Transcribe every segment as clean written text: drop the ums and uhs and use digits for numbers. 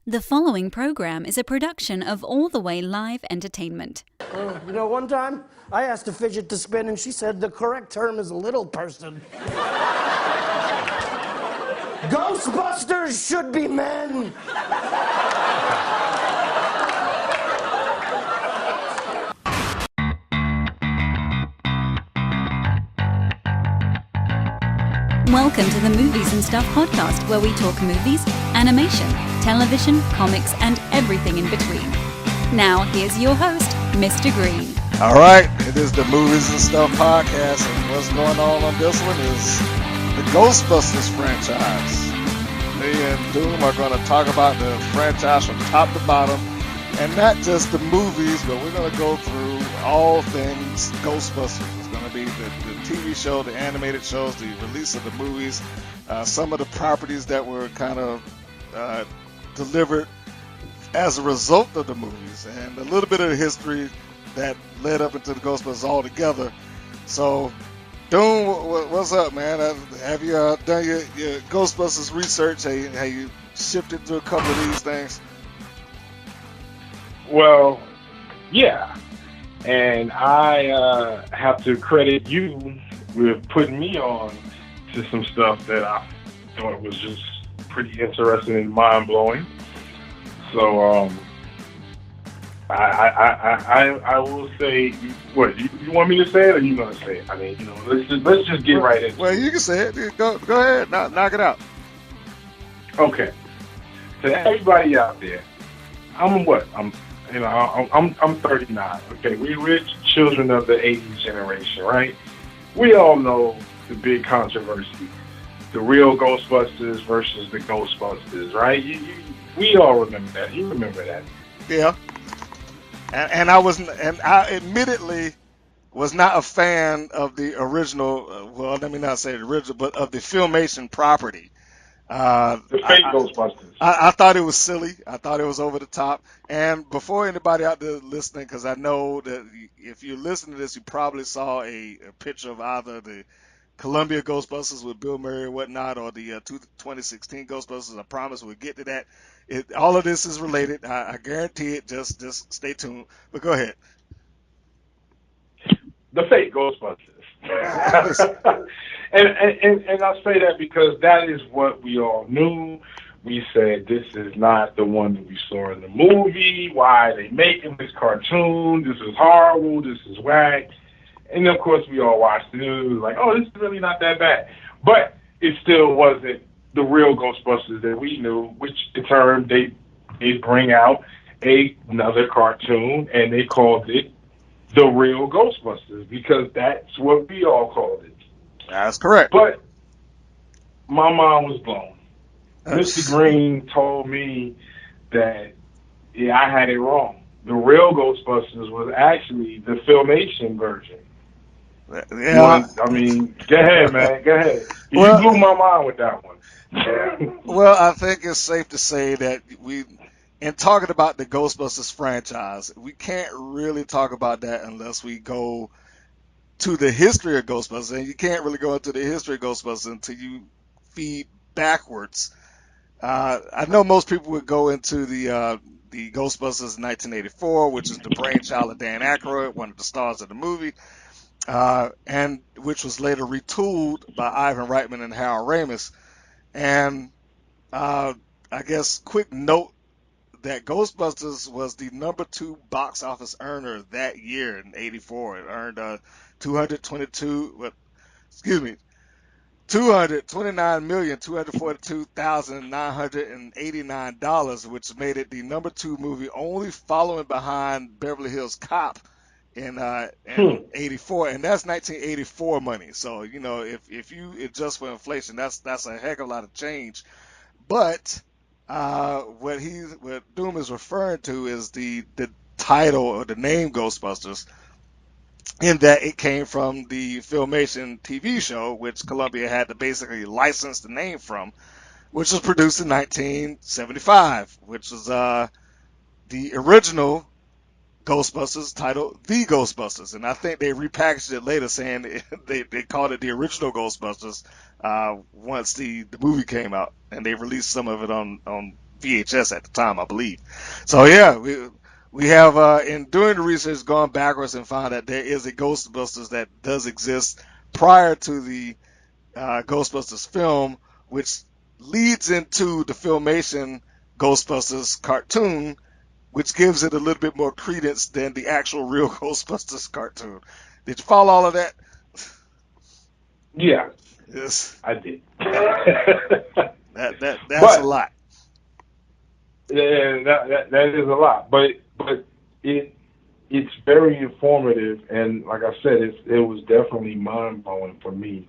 The following program is a production of All the Way Live Entertainment. One time I asked a fidget to spin and she said the correct term is little person. Ghostbusters should be men. Welcome to the Movies and Stuff podcast, where we talk movies, animation, television, comics, and everything in between. Now, here's your host, Mr. Green. All right, it is the Movies and Stuff podcast, and what's going on this one is the Ghostbusters franchise. Me and Doom are going to talk about the franchise from top to bottom, and not just the movies, but we're going to go through all things Ghostbusters. It's going to be the TV show, the animated shows, the release of the movies, some of the properties that were kind of delivered as a result of the movies, and a little bit of the history that led up into the Ghostbusters altogether. So, Doom, what's up, man? Have you done your Ghostbusters research? Have you shifted to a couple of these things? Well, yeah. And I have to credit you with putting me on to some stuff that I thought was just pretty interesting and mind-blowing. So, I will say, what, you want me to say it or you going to say it? I mean, let's just get right into it. Well, you can say it. Go ahead. Knock it out. Okay. To everybody out there, I'm 39. Okay, we're children of the 80s generation, right? We all know the big controversy, the real Ghostbusters versus the Ghostbusters, right? We all remember that. You remember that? Yeah. And I admittedly was not a fan of the original. Well, let me not say the original, but of the Filmation property. The fake Ghostbusters. I thought it was silly. I thought it was over the top. And before anybody out there listening, because I know that if you listen to this, you probably saw a picture of either the Columbia Ghostbusters with Bill Murray and whatnot, or the 2016 Ghostbusters. I promise we'll get to that. All of this is related. I guarantee it. Just stay tuned. But go ahead. The fake Ghostbusters. and I say that because that is what we all knew. We said this is not the one that we saw in the movie. Why are they making this cartoon? This is horrible. This is whack. And of course, we all watched the news like, oh, this is really not that bad. But it still wasn't the real Ghostbusters that we knew, which in turn they bring out another cartoon and they called it The Real Ghostbusters because that's what we all called it. That's correct. But my mind was blown. Mr. Green told me that, yeah, I had it wrong. The real Ghostbusters was actually the Filmation version. Yeah. I mean, go ahead, man. Go ahead. You blew my mind with that one. Well, I think it's safe to say that in talking about the Ghostbusters franchise, we can't really talk about that unless we go to the history of Ghostbusters, and you can't really go into the history of Ghostbusters until you feed backwards. I know most people would go into the Ghostbusters in 1984, which is the brainchild of Dan Aykroyd, one of the stars of the movie, and which was later retooled by Ivan Reitman and Harold Ramis. And I guess quick note that Ghostbusters was the number 2 box office earner that year in '84. It earned $229,242,989, which made it the number 2 movie, only following behind Beverly Hills Cop in '84, and that's 1984 money. So if you adjust for inflation, that's a heck of a lot of change. But what Doom is referring to is the title or the name Ghostbusters, in that it came from the Filmation TV show, which Columbia had to basically license the name from, which was produced in 1975, which was the original Ghostbusters titled The Ghostbusters, and I think they repackaged it later saying they called it the original Ghostbusters once the movie came out, and they released some of it on VHS at the time, I believe. So yeah, we have in doing the research gone backwards and found that there is a Ghostbusters that does exist prior to the Ghostbusters film, which leads into the Filmation Ghostbusters cartoon, which gives it a little bit more credence than the actual real Ghostbusters cartoon. Did you follow all of that? Yeah, Yes. I did. That's a But lot. yeah, that is a lot. But it's very informative, and like I said, it was definitely mind blowing for me.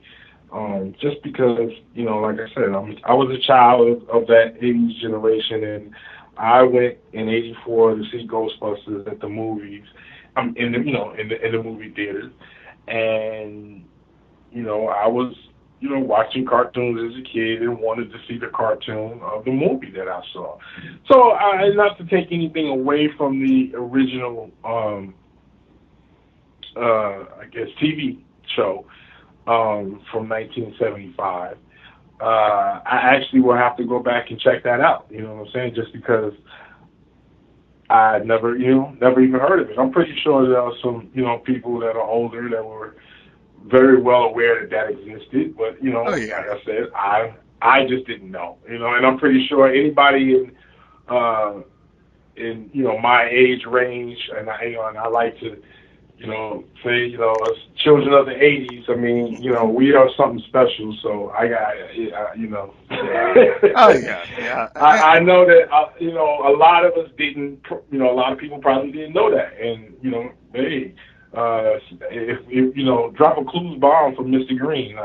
Just because, like I said, I was a child of that '80s generation, and I went in '84 to see Ghostbusters at the movies. In the in the movie theaters, and I was watching cartoons as a kid and wanted to see the cartoon of the movie that I saw. So not to take anything away from the original, I guess TV show from 1975. I actually will have to go back and check that out. You know what I'm saying? Just because I never, never even heard of it. I'm pretty sure there are some, people that are older that were very well aware that that existed, but Oh like yeah. I said, I just didn't know. And I'm pretty sure anybody in my age range, and I like to say, us children of the '80s. I mean, we are something special. So I got, Oh yeah. Yeah. I know that a lot of us didn't. A lot of people probably didn't know that, and hey. If drop a clues bomb from Mr. Green.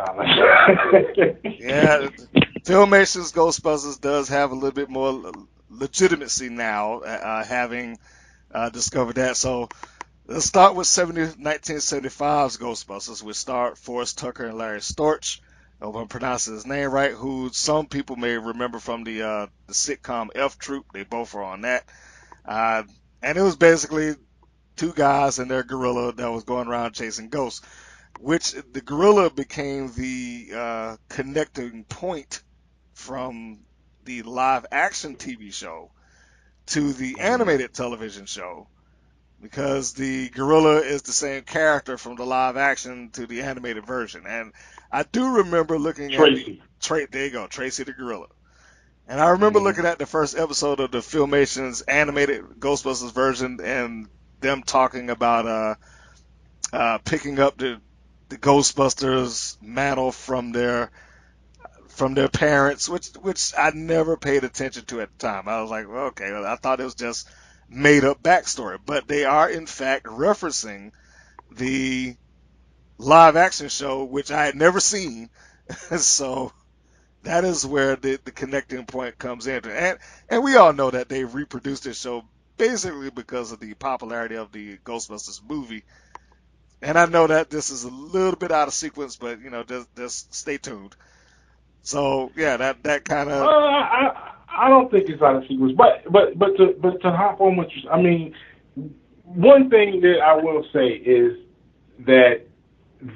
Yeah, Filmation's Ghostbusters does have a little bit more legitimacy now, having discovered that. So let's start with 1975's Ghostbusters, which starred Forrest Tucker and Larry Storch. I hope I'm pronouncing his name right, who some people may remember from the sitcom F Troop. They both were on that. Uh, and it was basically two guys and their gorilla that was going around chasing ghosts, which the gorilla became the connecting point from the live action TV show to the animated television show, because the gorilla is the same character from the live action to the animated version. And I do remember looking at the Tracy. there you go, Tracy the gorilla. And I remember Mm-hmm. looking at the first episode of the Filmation's animated Ghostbusters version and them talking about picking up the Ghostbusters mantle from their parents, which I never paid attention to at the time. I was like, well, okay, I thought it was just made up backstory, but they are in fact referencing the live action show, which I had never seen. So that is where the connecting point comes in, and we all know that they reproduced this show basically because of the popularity of the Ghostbusters movie. And I know that this is a little bit out of sequence, but just stay tuned. So yeah, that kind of I don't think it's out of sequence, but to hop on what I mean, one thing that I will say is that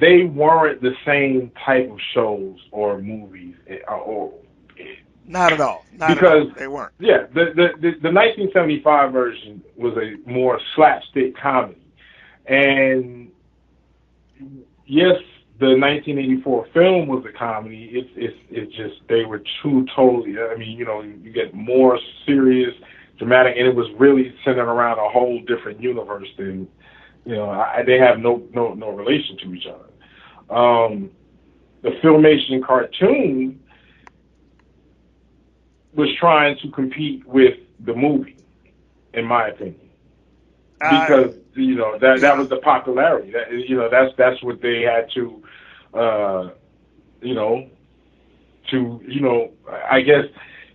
they weren't the same type of shows or movies, or not at all, not at because all. They weren't. yeah, the 1975 version was a more slapstick comedy, and yes, the 1984 film was a comedy. It's just they were two totally. I mean, you get more serious, dramatic, and it was really centered around a whole different universe than they have no relation to each other. The Filmation cartoon was trying to compete with the movie, in my opinion, because that Yeah, was the popularity. That's what they had to, you know, I guess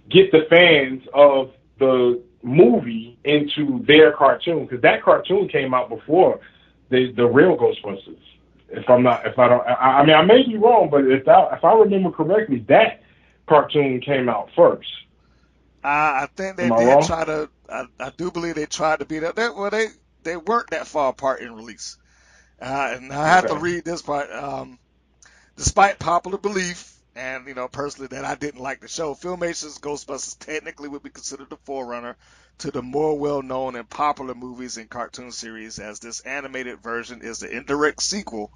get the fans of the movie into their cartoon, because that cartoon came out before the real Ghostbusters. I mean, I may be wrong, but if I remember correctly, that cartoon came out first. I think they Am I did wrong? try to. I do believe they tried to beat up. They weren't that far apart in release. And I have to Okay. read this part. Despite popular belief and personally, that I didn't like the show. Filmation's Ghostbusters technically would be considered the forerunner to the more well-known and popular movies and cartoon series, as this animated version is the indirect sequel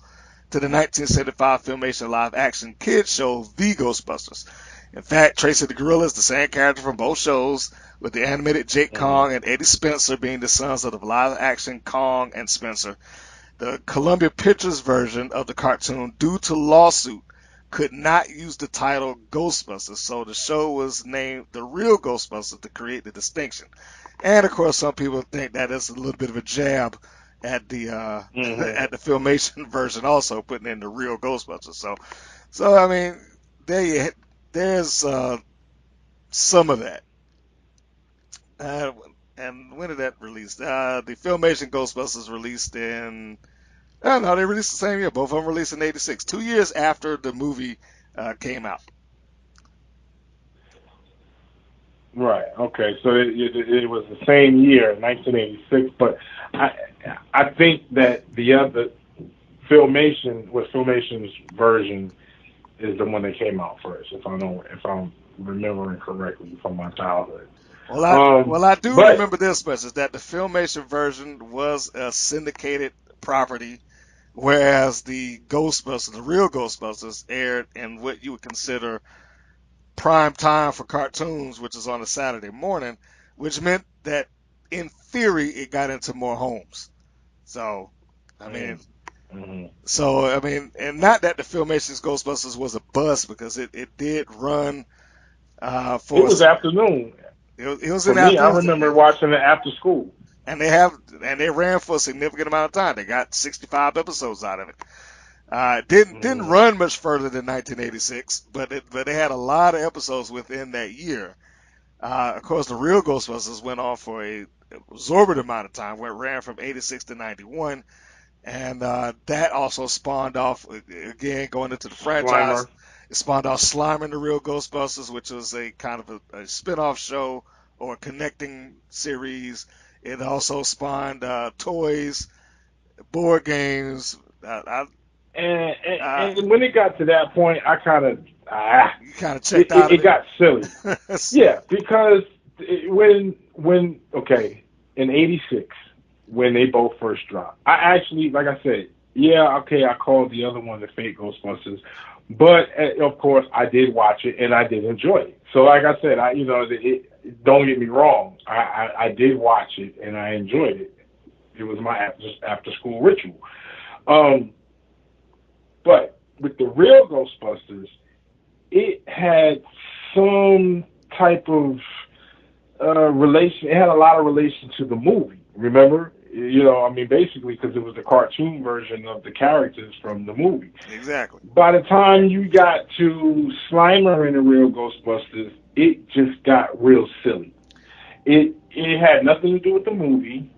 to the 1975 Filmation live-action kids show The Ghostbusters. In fact, Tracy the Gorilla is the same character from both shows, with the animated Jake Kong and Eddie Spencer being the sons of the live-action Kong and Spencer. The Columbia Pictures version of the cartoon, due to lawsuit, could not use the title Ghostbusters, so the show was named The Real Ghostbusters to create the distinction. And of course, some people think that is a little bit of a jab at the at the Filmation version, also putting in The Real Ghostbusters. So I mean, there's some of that. Uh, and when did that release? The Filmation Ghostbusters released in no, they released the same year. Both of them released in '86, 2 years after the movie came out. Right. Okay. So it was the same year, 1986. But I think that the other Filmation's version is the one that came out first. If I'm remembering correctly from my childhood. Well, I do But remember this much, is that the Filmation version was a syndicated property, whereas the Ghostbusters, the Real Ghostbusters, aired in what you would consider prime time for cartoons, which is on a Saturday morning, which meant that in theory it got into more homes. So, I mean, and not that the Filmation's Ghostbusters was a bust, because it did run it for was afternoon it was for in me. I afternoons, remember watching it after school. and they ran for a significant amount of time. They got 65 episodes out of it. Didn't run much further than 1986, but they had a lot of episodes within that year. Of course, the Real Ghostbusters went on for a absorbent amount of time, where it ran from '86 to '91, and that also spawned off, again, going into the franchise. Slimer. It spawned off Slimer and the Real Ghostbusters, which was a kind of a spin-off show or a connecting series. It also spawned toys, board games. And when it got to that point, I kind of You kind of checked out of it got silly. it. Yeah, because when okay, in '86 when they both first dropped, I actually, like I said, yeah, okay, I called the other one the fake Ghostbusters, but of course I did watch it and I did enjoy it. So like I said, don't get me wrong, I did watch it and I enjoyed it. It was my after school ritual. But with the Real Ghostbusters, it had some type of relation. It had a lot of relation to the movie. Remember, basically because it was the cartoon version of the characters from the movie. Exactly. By the time you got to Slimer and the Real Ghostbusters, it just got real silly. It had nothing to do with the movie.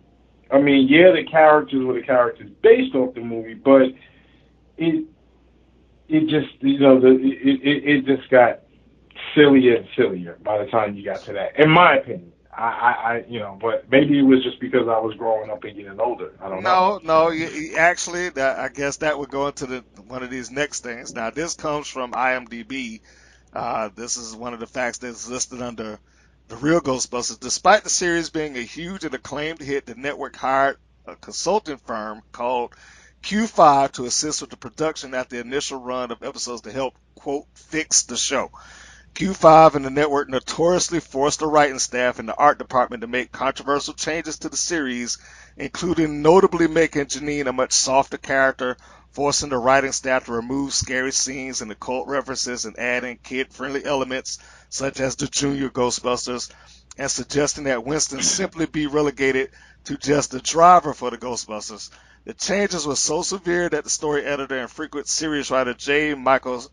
I mean, yeah, the characters were the characters based off the movie, but it just it just got sillier and sillier by the time you got to that. In my opinion, but maybe it was just because I was growing up and getting older. I don't know. No. Actually, I guess that would go into one of these next things. Now, this comes from IMDb. This is one of the facts that's listed under the Real Ghostbusters. Despite the series being a huge and acclaimed hit, the network hired a consulting firm called Q5 to assist with the production after the initial run of episodes to help, quote, fix the show. Q5 and the network notoriously forced the writing staff and the art department to make controversial changes to the series, including notably making Janine a much softer character, forcing the writing staff to remove scary scenes and occult references and adding kid-friendly elements such as the Junior Ghostbusters, and suggesting that Winston simply be relegated to just the driver for the Ghostbusters. The changes were so severe that the story editor and frequent series writer J. Michael,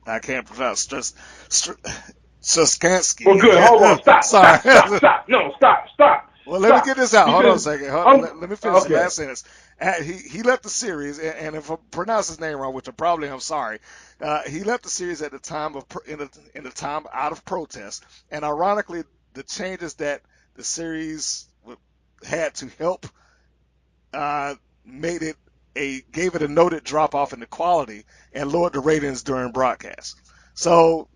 I can't pronounce, Straczynski. Well, good. Hold on. Stop. Sorry. Stop. No, stop. Well, let me get this out. Hold on a second. Let me finish the last sentence. He left the series, and if I pronounce his name wrong, which I'm sorry, he left the series at the time in the time out of protest. And ironically, the changes that the series had to help made it gave it a noted drop off in the quality and lowered the ratings during broadcast. So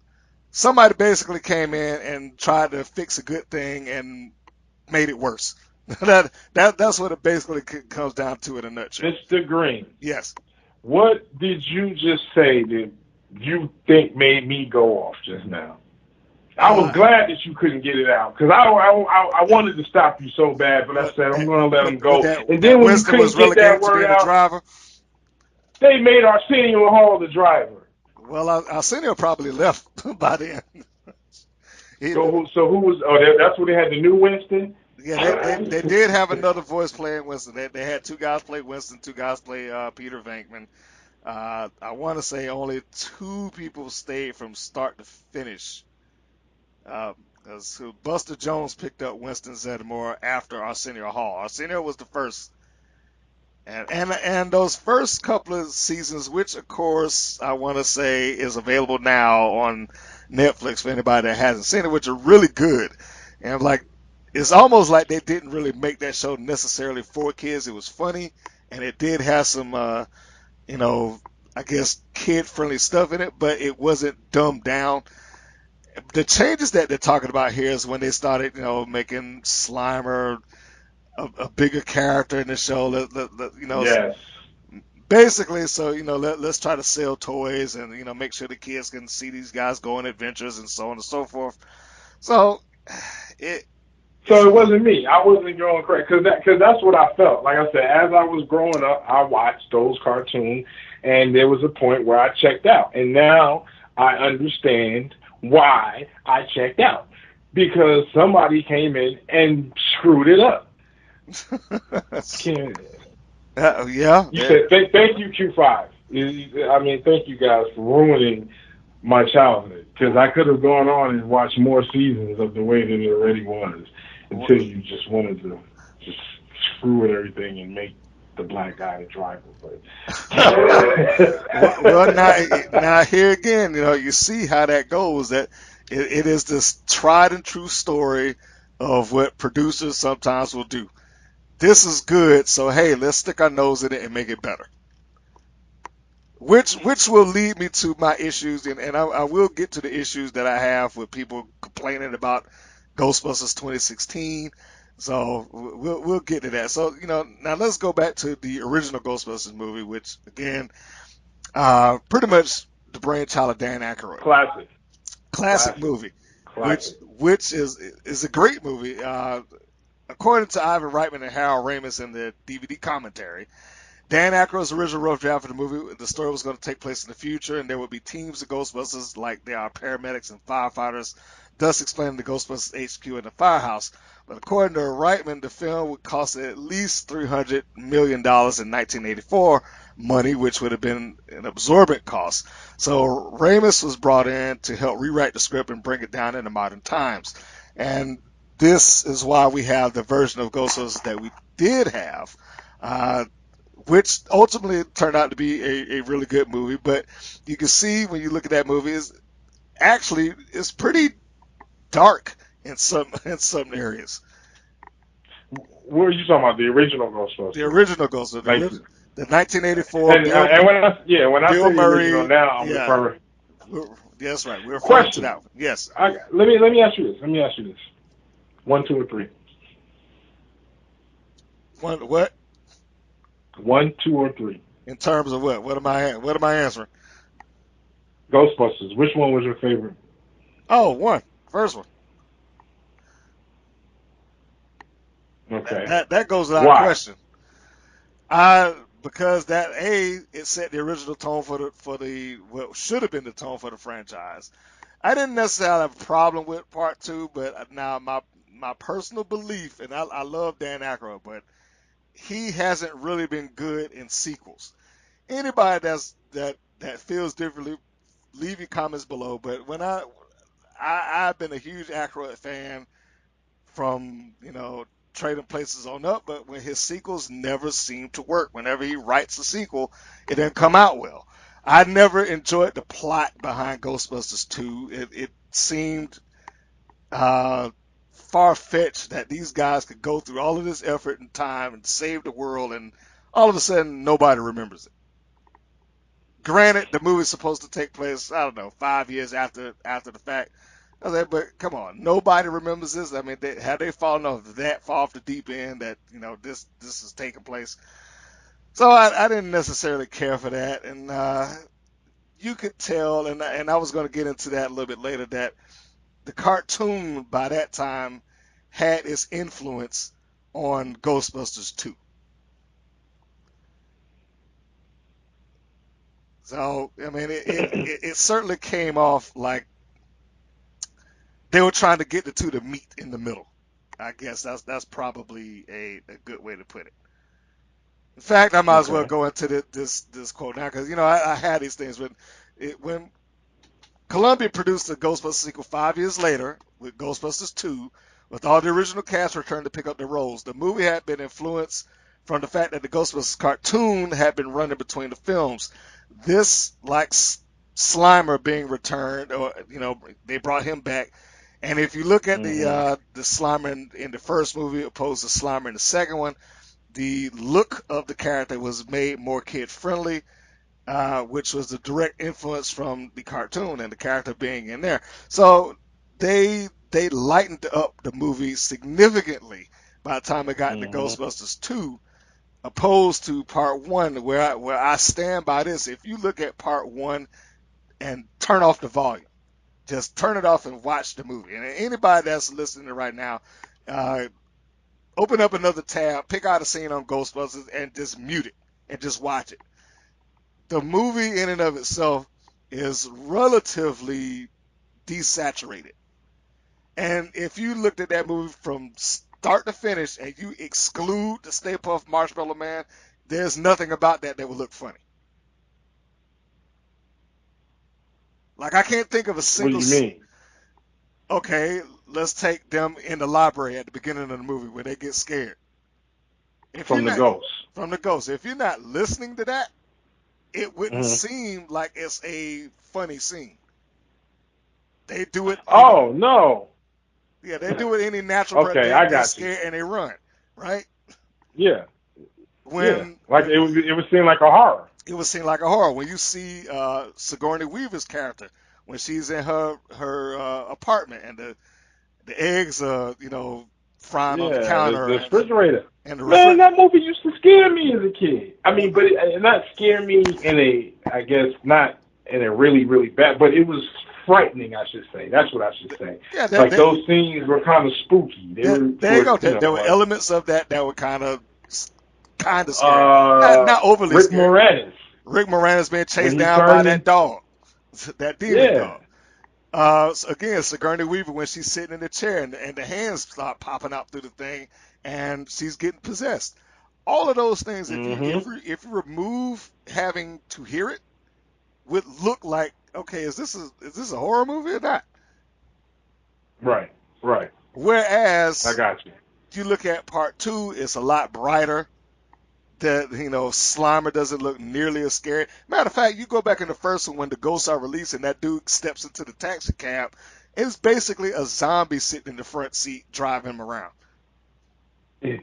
somebody basically came in and tried to fix a good thing and made it worse. That's what it basically comes down to in a nutshell. Mr. Green, Yes. what did you just say that you think made me go off just now? I was glad that you couldn't get it out because I wanted to stop you so bad, but I said I'm going to let him go. And then when you Winston was couldn't get that relegated to word being a out, driver. they made Arsenio Hall the driver. Well, Arsenio probably left by then. So who was? Oh, that's where they had the new Winston. Yeah, they did have another voice playing Winston. They had two guys play Winston, two guys play Peter Venkman. I want to say only two people stayed from start to finish. Because Buster Jones picked up Winston Zeddemore after Arsenio Hall. Arsenio was the first. And those first couple of seasons, which of course I want to say is available now on Netflix for anybody that hasn't seen it, which are really good. And like, it's almost like they didn't really make that show necessarily for kids. It was funny, and it did have some, I guess kid-friendly stuff in it, but it wasn't dumbed down. The changes that they're talking about here is when they started, making Slimer a bigger character in the show. Yes. Basically, so let's try to sell toys and make sure the kids can see these guys go on adventures and so on and so forth. So it wasn't me. I wasn't going crazy because that's what I felt. Like I said, as I was growing up, I watched those cartoons, and there was a point where I checked out, and now I understand why I checked out because somebody came in and screwed it up. Yeah. You said thank you, Q5. I mean, thank you guys for ruining my childhood because I could have gone on and watched more seasons of the way that it already was until you just wanted to just screw with everything and make the black guy the driver. But well, now here again, you see how that goes. That it is this tried and true story of what producers sometimes will do. This is good, so hey, let's stick our nose in it and make it better. Which will lead me to my issues, and I will get to the issues that I have with people complaining about Ghostbusters 2016. So we'll get to that. So now let's go back to the original Ghostbusters movie, which again, pretty much the brainchild of Dan Aykroyd. Classic movie. Classic. Which is a great movie. According to Ivan Reitman and Harold Ramis in the DVD commentary, Dan Aykroyd's original rough draft for the movie, the story was going to take place in the future, and there would be teams of Ghostbusters like there are paramedics and firefighters, thus explaining the Ghostbusters HQ in the firehouse. But according to Reitman, the film would cost at least $300 million in 1984 money, which would have been an absorbent cost. So Ramis was brought in to help rewrite the script and bring it down into modern times. And this is why we have the version of Ghostbusters that we did have, which ultimately turned out to be a really good movie. But you can see when you look at that movie, it's pretty dark in some areas. What are you talking about? The original Ghostbusters. The original Ghostbusters. The 1984. And when I say Murray, the original now, I'm referring. That's right. We're referring to that one. Yes. Let me ask you this. 1, 2, or 3. What? 1, 2, or 3. In terms of what? What am I answering? Ghostbusters. Which one was your favorite? Oh, one. First one. Okay. That goes without question. Because it set the original tone for the what should have been the tone for the franchise. I didn't necessarily have a problem with part 2, but now my personal belief, and I love Dan Aykroyd, but he hasn't really been good in sequels. Anybody that feels differently, leave your comments below. But when I've been a huge Aykroyd fan from Trading Places on up, but when his sequels never seem to work. Whenever he writes a sequel, it doesn't come out well. I never enjoyed the plot behind Ghostbusters 2. It seemed far-fetched that these guys could go through all of this effort and time and save the world and all of a sudden nobody remembers it. Granted, the movie's supposed to take place, I don't know, 5 years after the fact. I was like, but come on, nobody remembers this. I mean, have they fallen off that far off the deep end that this is taking place? So I didn't necessarily care for that, and you could tell, and I was going to get into that a little bit later, that the cartoon by that time had its influence on Ghostbusters 2. So I mean, it certainly came off like they were trying to get the two to meet in the middle. I guess that's probably a good way to put it. In fact, I might as well Okay. go into this quote now because I had these things when Columbia produced the Ghostbusters sequel 5 years later with Ghostbusters 2, with all the original cast returned to pick up their roles. The movie had been influenced from the fact that the Ghostbusters cartoon had been running between the films. This, like Slimer being returned, or they brought him back. And if you look at the Slimer in the first movie opposed to Slimer in the second one, the look of the character was made more kid friendly, which was the direct influence from the cartoon and the character being in there. So they lightened up the movie significantly by the time it got into Ghostbusters 2, opposed to Part 1, where I stand by this. If you look at Part 1 and turn off the volume, just turn it off and watch the movie. And anybody that's listening right now, open up another tab, pick out a scene on Ghostbusters, and just mute it and just watch it. The movie in and of itself is relatively desaturated. And if you looked at that movie from start to finish and you exclude the Stay Puft Marshmallow Man, there's nothing about that would look funny. Like, I can't think of a What do single. you mean? Okay, let's take them in the library at the beginning of the movie where they get scared. If you're From the not ghost. from the ghost, if you're not listening to that, it wouldn't Mm-hmm. seem like it's a funny scene. They do it. Oh no. Yeah, they do it any natural. Okay, They I they got you. scare and they run, right? Yeah. Yeah. When Like it would seem like a horror. it would seem like a horror. When you see Sigourney Weaver's character when she's in her apartment and the eggs frying on the Yeah, counter the refrigerator. and the Man, refrigerator. that movie used to scare me as a kid. I mean, but it not scare me in a, I guess, not in a really, really bad, but it was frightening, I should say. That's what I should say. Yeah, Like those scenes were kind of spooky. They were, there you go. There were like, elements of that were kind of scary, not overly Rick scary. Moranis Rick Moranis being when chased he down by turned that in. dog, that demon Yeah. dog. So again, Sigourney Weaver when she's sitting in the chair and the hands start popping out through the thing and she's getting possessed. All of those things, if you remove having to hear it, would look like, okay, is this a horror movie or not? Right. Right. Whereas I got you. you look at Part 2, it's a lot brighter. That Slimer doesn't look nearly as scary. Matter of fact, you go back in the first one when the ghosts are released and that dude steps into the taxi cab, it's basically a zombie sitting in the front seat driving him around. and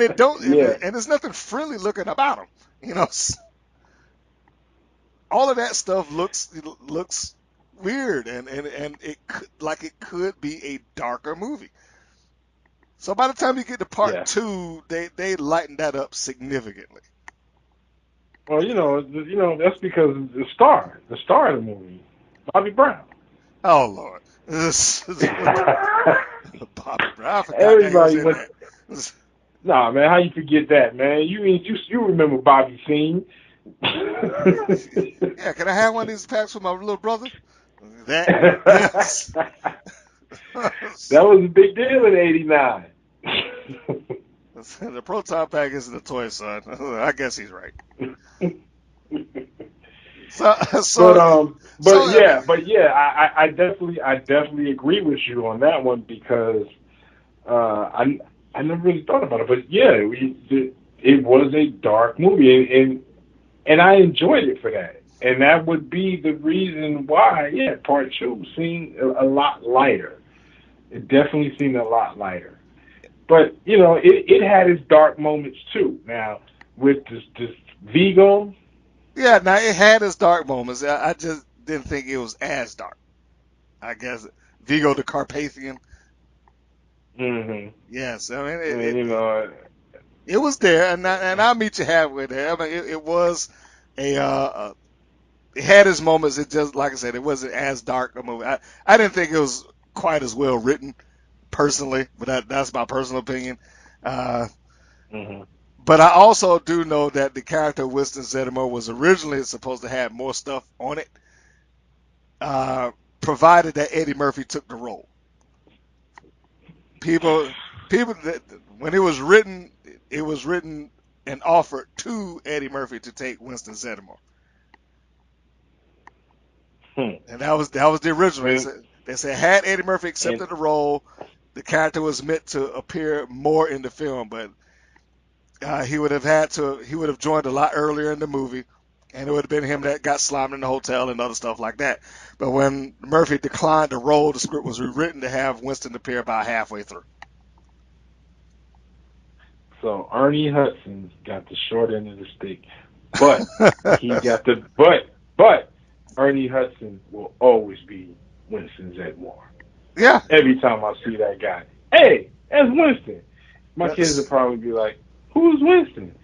it don't Yeah. and there's nothing friendly looking about him. All of that stuff looks weird and it could be a darker movie. So by the time you get to Part 2, they lighten that up significantly. Well, that's because the star of the movie, Bobby Brown. Oh Lord, Bobby Brown. I forgot Everybody that he was in that. Nah, man, how you forget that, man? You remember Bobby Scene? Yeah, can I have one of these packs for my little brother? That was a big deal in '89. The proton pack isn't a toy, son. I guess he's right. But I definitely agree with you on that one because I never really thought about it, but yeah, it was a dark movie and I enjoyed it for that, and that would be the reason why Part 2 seemed a lot lighter. It definitely seemed a lot lighter. But it had its dark moments too. Now with this Vigo. Yeah, now it had its dark moments. I just didn't think it was as dark. I guess Vigo the Carpathian. Hmm. Yes, I mean I mean, it was there, and I'll meet you halfway there. I mean, it was a it had its moments. It just, like I said, it wasn't as dark a movie. I didn't think it was quite as well written personally, but that's my personal opinion. Uh, hmm but I also do know that the character of Winston Zeddemore was originally supposed to have more stuff on it, uh, provided that Eddie Murphy took the role. People, people, when it was written and offered to Eddie Murphy to take Winston Zeddemore. hmm. And that was the original. and, They said had Eddie Murphy and accepted the role, the character was meant to appear more in the film, but he would have joined a lot earlier in the movie, and it would have been him that got slammed in the hotel and other stuff like that. But when Murphy declined the role, the script was rewritten to have Winston appear about halfway through. so Ernie Hudson got the short end of the stick, but he got but Ernie Hudson will always be Winston Zedmore. Yeah, Every time I see that guy, hey, that's Winston. My kids will that's probably be like, "Who's Winston?"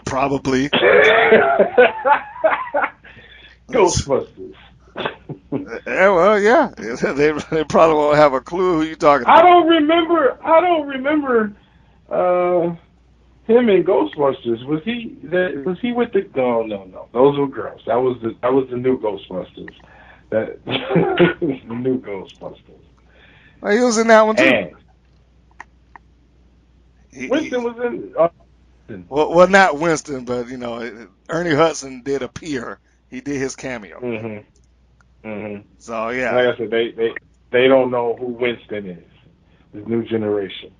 probably. Ghostbusters. Yeah, well, yeah, they probably won't have a clue who you're talking I about. don't remember. Uh, him in Ghostbusters. Was he with the? No, no, no. Those were girls. That was the new Ghostbusters. That the new Ghostbusters. Well, he was in that one too. And Winston He, was in. well, not Winston, but Ernie Hudson did appear. He did his cameo. Mhm. Mhm. So yeah, Like I said, they don't know who Winston is. This new generation.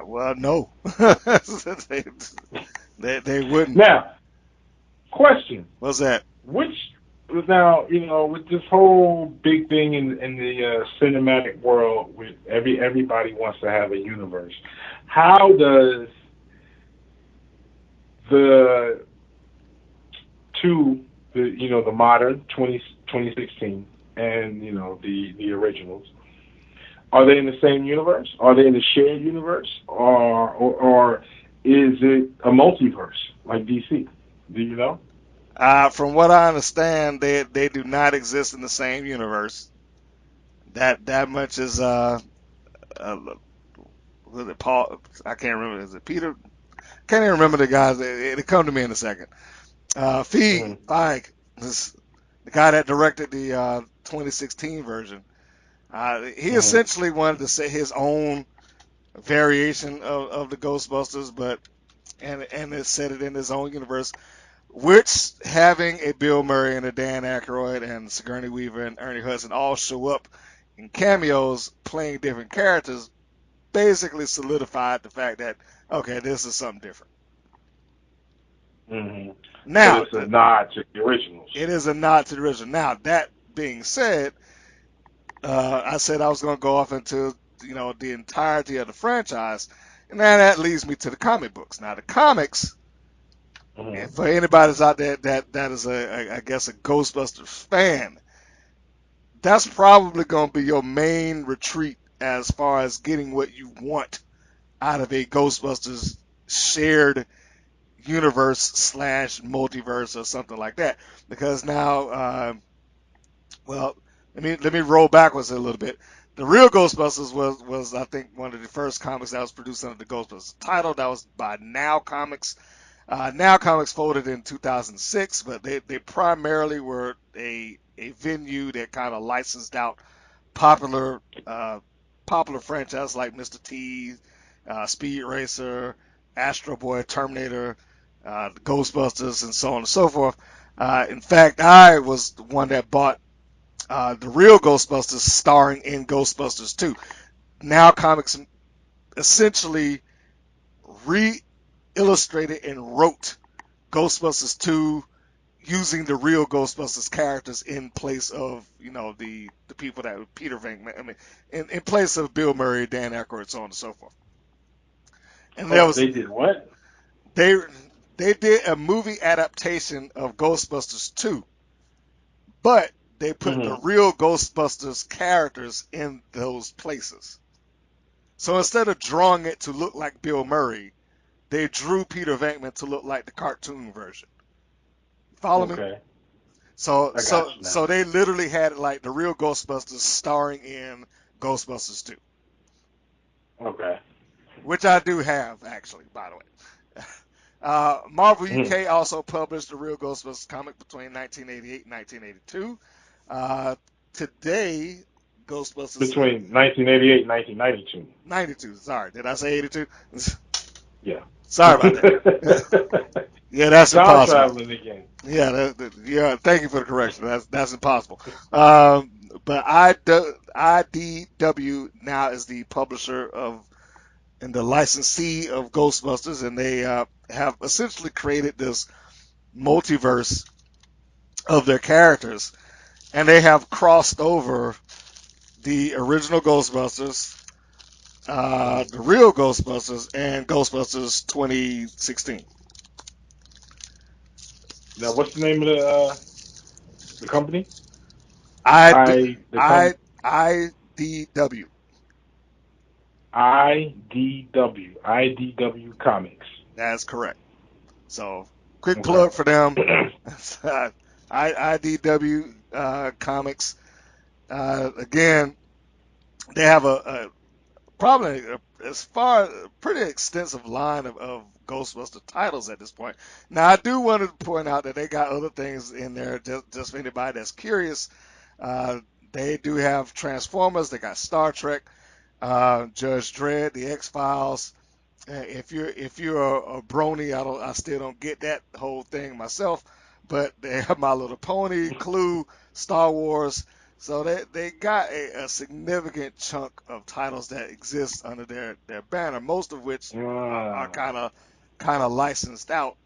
well, no, they, they wouldn't. Now, question: What's that? Which now with this whole big thing in the cinematic world, with everybody wants to have a universe. How does the the modern 2016 and the originals, are they in the same universe? Are they in the shared universe, or is it a multiverse like DC? Do you know? From what I understand, they do not exist in the same universe. That much is uh was it Paul? I can't remember. Is it Peter? Can't even remember the guys. It'll come to me in a second. Hmm. Feig, this the guy that directed the 2016 version. He Hmm. essentially wanted to say his own variation of the Ghostbusters, but and it set it in his own universe, which having a Bill Murray and a Dan Aykroyd and Sigourney Weaver and Ernie Hudson all show up in cameos playing different characters, basically solidified the fact that okay, this is something different. Hmm. But Now, it's a nod to the originals. it is a nod to the original. Now, that being said, I said I was going to go off into the entirety of the franchise, and now that leads me to the comic books. Now, the comics, Hmm. for anybody that's out there that is I guess a Ghostbusters fan, that's probably going to be your main retreat as far as getting what you want out of a Ghostbusters shared universe slash multiverse or something like that. Because now, well, let me roll backwards a little bit. The real Ghostbusters was I think one of the first comics that was produced under the Ghostbusters title. That was by Now Comics. Now Comics folded in 2006, but they primarily were a venue that kind of licensed out popular popular franchises like Mr. T, Speed Racer, Astro Boy, Terminator, Ghostbusters, and so on and so forth. In fact, I was the one that bought the real Ghostbusters starring in Ghostbusters 2. Now Comics essentially re-illustrated and wrote Ghostbusters 2 using the real Ghostbusters characters in place of, the people that Peter Venkman. I mean, in place of Bill Murray, Dan Aykroyd, so on and so forth. And there Oh, was they did what? they they did a movie adaptation of Ghostbusters 2, but they put the Mm-hmm. real Ghostbusters characters in those places. So instead of drawing it to look like Bill Murray, they drew Peter Venkman to look like the cartoon version. Follow me? Okay, So I got so you now. so they literally had it like the real Ghostbusters starring in Ghostbusters 2, Okay. which I do have actually, by the way. Marvel Mhm. UK also published the real Ghostbusters comic between 1988 and 1982. Today, Ghostbusters Between 1988 and 1992. 92. Sorry, did I say 82? Yeah. Sorry about that. Yeah, that's Time impossible. traveling again. Yeah, yeah. Thank you for the correction. That's impossible. But IDW now is the publisher of and the licensee of Ghostbusters, and they have essentially created this multiverse of their characters, and they have crossed over the original Ghostbusters, the real Ghostbusters, and Ghostbusters 2016. Now, what's the name of the company? I The I IDW. IDW Comics. That's correct. So, quick Okay. plug for them. IDW Comics. Again, they have a probably as far a pretty extensive line of Ghostbuster titles at this point. Now, I do want to point out that they got other things in there just for anybody that's curious. Uh, they do have Transformers. They got Star Trek, Judge Dredd, The X Files. If you're a brony, I still don't get that whole thing myself. But they have My Little Pony, Clue, Star Wars. So they got a significant chunk of titles that exist under their banner, most of which are Ah. kind of licensed out.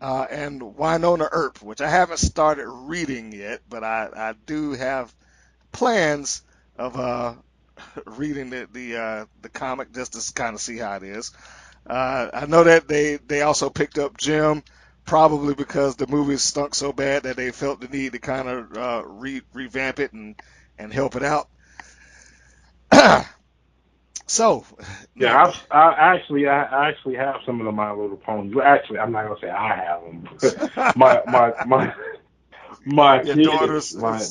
And Winona Earp, which I haven't started reading yet, but I do have plans of reading the comic just to kind of see how it is. I know that they also picked up Jim, probably because the movie stunk so bad that they felt the need to kind of revamp it and help it out. So, Yeah, now, I actually have some of the My Little Ponies. Well, actually, I'm not gonna say I have them. My my your kids, daughters my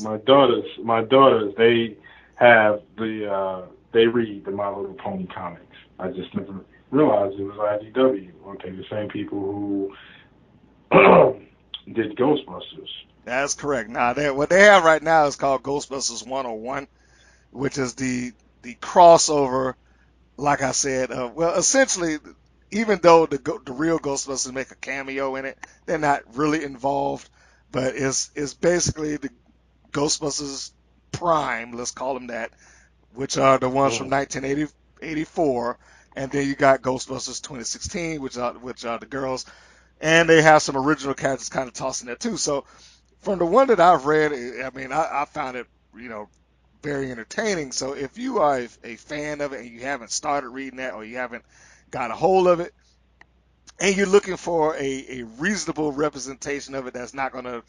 daughters, they have they read the My Little Pony comics. I just never realized it was IDW. Okay, the same people who did Ghostbusters. that's correct. Now, what they have right now is called Ghostbusters 101, which is the crossover. Like I said, well, essentially, even though the real Ghostbusters make a cameo in it, they're not really involved. But it's basically the Ghostbusters Prime, let's call them that, which are the ones from Mm. 1984, and then you got Ghostbusters 2016, which are the girls, and they have some original characters kind of tossed in there too. So from the one that I've read, I mean, I found it, very entertaining. So if you are a fan of it and you haven't started reading that or you haven't got a hold of it and you're looking for a reasonable representation of it that's not going to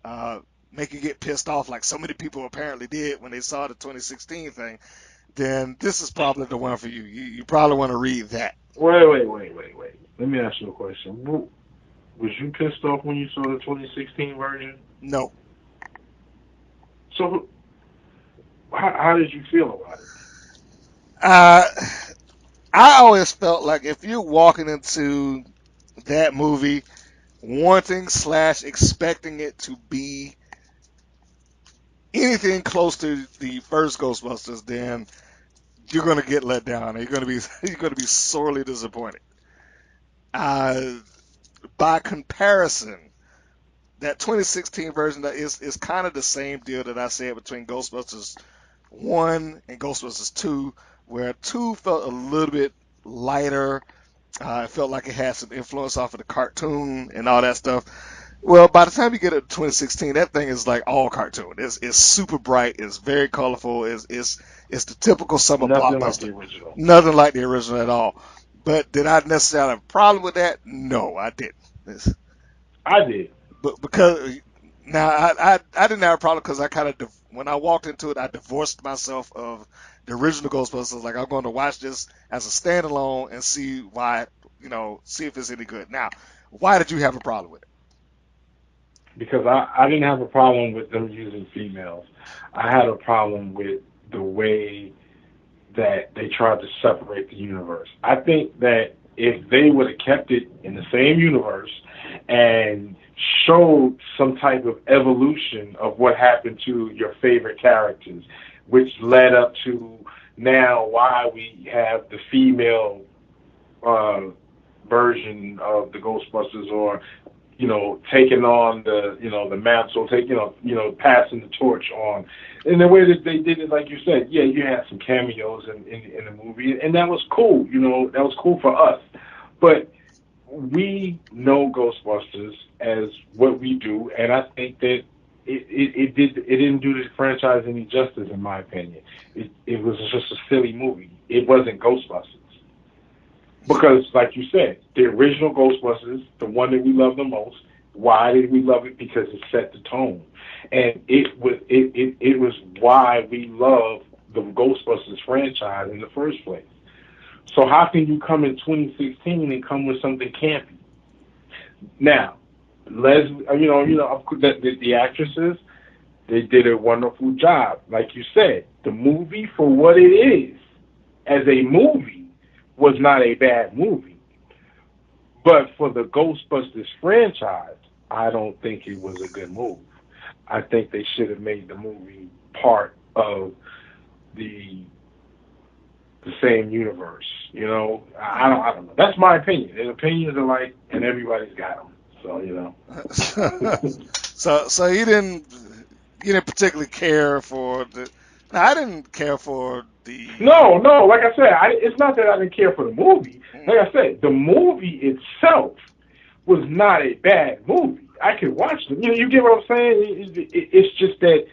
uh, make you get pissed off like so many people apparently did when they saw the 2016 thing, then this is probably the one for you. You probably want to read that. Wait. Let me ask you a question. Was you pissed off when you saw the 2016 version? No. So how did you feel about it? Uh, I always felt like if you're walking into that movie wanting slash expecting it to be anything close to the first Ghostbusters, then you're gonna get let down. You're gonna be you're gonna be sorely disappointed. Uh, by comparison, that 2016 version that is kind of the same deal that I said between Ghostbusters 1 and Ghostbusters 2, where 2 felt a little bit lighter. It felt like it had some influence off of the cartoon and all that stuff. Well, by the time you get to 2016, that thing is like all cartoon. It's super bright. It's very colorful. It's the typical summer Nothing like the blockbuster. original. Nothing like the original at all. But did I necessarily have a problem with that? No, I didn't. I did. But because now I didn't have a problem because I kind of when I walked into it, I divorced myself of the original Ghostbusters. Like I'm going to watch this as a standalone and see why, see if it's any good. Now, why did you have a problem with it? Because I didn't have a problem with them using females. I had a problem with the way that they tried to separate the universe. I think that if they would have kept it in the same universe and showed some type of evolution of what happened to your favorite characters, which led up to now why we have the female uh, version of the Ghostbusters, or taking on the mantle, passing the torch on. In the way that they did it, like you said, yeah, you had some cameos in the movie, and that was cool. That was cool for us. But we know Ghostbusters as what we do, and I think that it didn't do the franchise any justice, in my opinion. It was just a silly movie. It wasn't Ghostbusters. Because, like you said, the original Ghostbusters, the one that we love the most, why did we love it? Because it set the tone, and it was why we love the Ghostbusters franchise in the first place. So how can you come in 2016 and come with something campy? Now, Leslie, the actresses, they did a wonderful job. Like you said, the movie for what it is, as a movie, was not a bad movie. But for the Ghostbusters franchise, I don't think it was a good move. I think they should have made the movie part of the same universe. I don't know. That's my opinion. And opinions are like, and everybody's got them. So. So you didn't particularly care for the. No, I didn't care for the. No, no. Like I said, it's not that I didn't care for the movie. Like I said, the movie itself was not a bad movie. I could watch it. You get what I'm saying? It's just that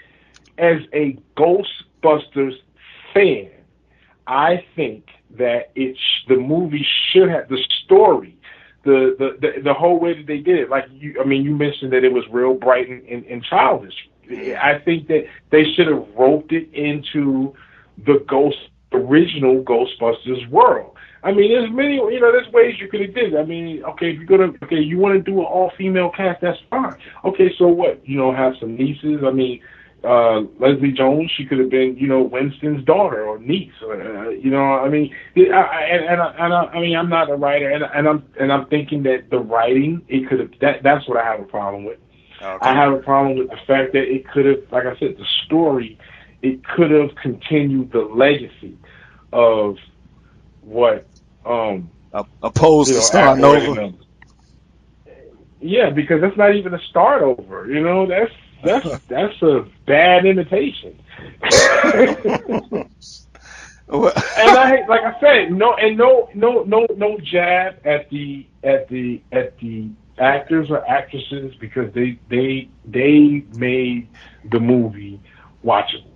as a Ghostbusters fan, I think that the movie should have the story, the whole way that they did it. Like you mentioned that it was real bright and childish. I think that they should have roped it into the original Ghostbusters world. There's many, there's ways you could have did it. Okay, if you want to do an all-female cast, that's fine. Okay, so what? Have some nieces. Leslie Jones, she could have been, Winston's daughter or niece. I'm not a writer, and I'm thinking that the writing, it could have. That's what I have a problem with. Okay. I have a problem with the fact that it could have, like I said, the story, it could have continued the legacy of what opposed to starting over. Yeah, because that's not even a start over. That's a bad imitation. And like I said, no jab at the actors or actresses, because they made the movie watchable.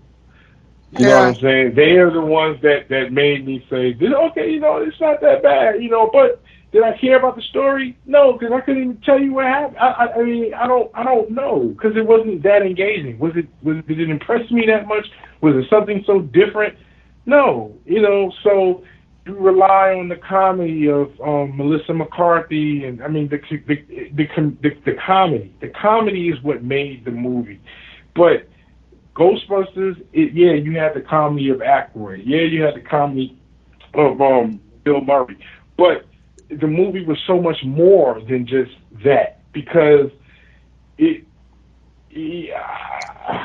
You know what I'm saying? They are the ones that made me say, okay, it's not that bad, but did I care about the story? No, because I couldn't even tell you what happened. I don't know, because it wasn't that engaging. Did it impress me that much? Was it something so different? No, so you rely on the comedy of Melissa McCarthy, and the comedy. The comedy is what made the movie. But Ghostbusters, you had the comedy of Aykroyd. Yeah, you had the comedy of Bill Murray. But the movie was so much more than just that, because I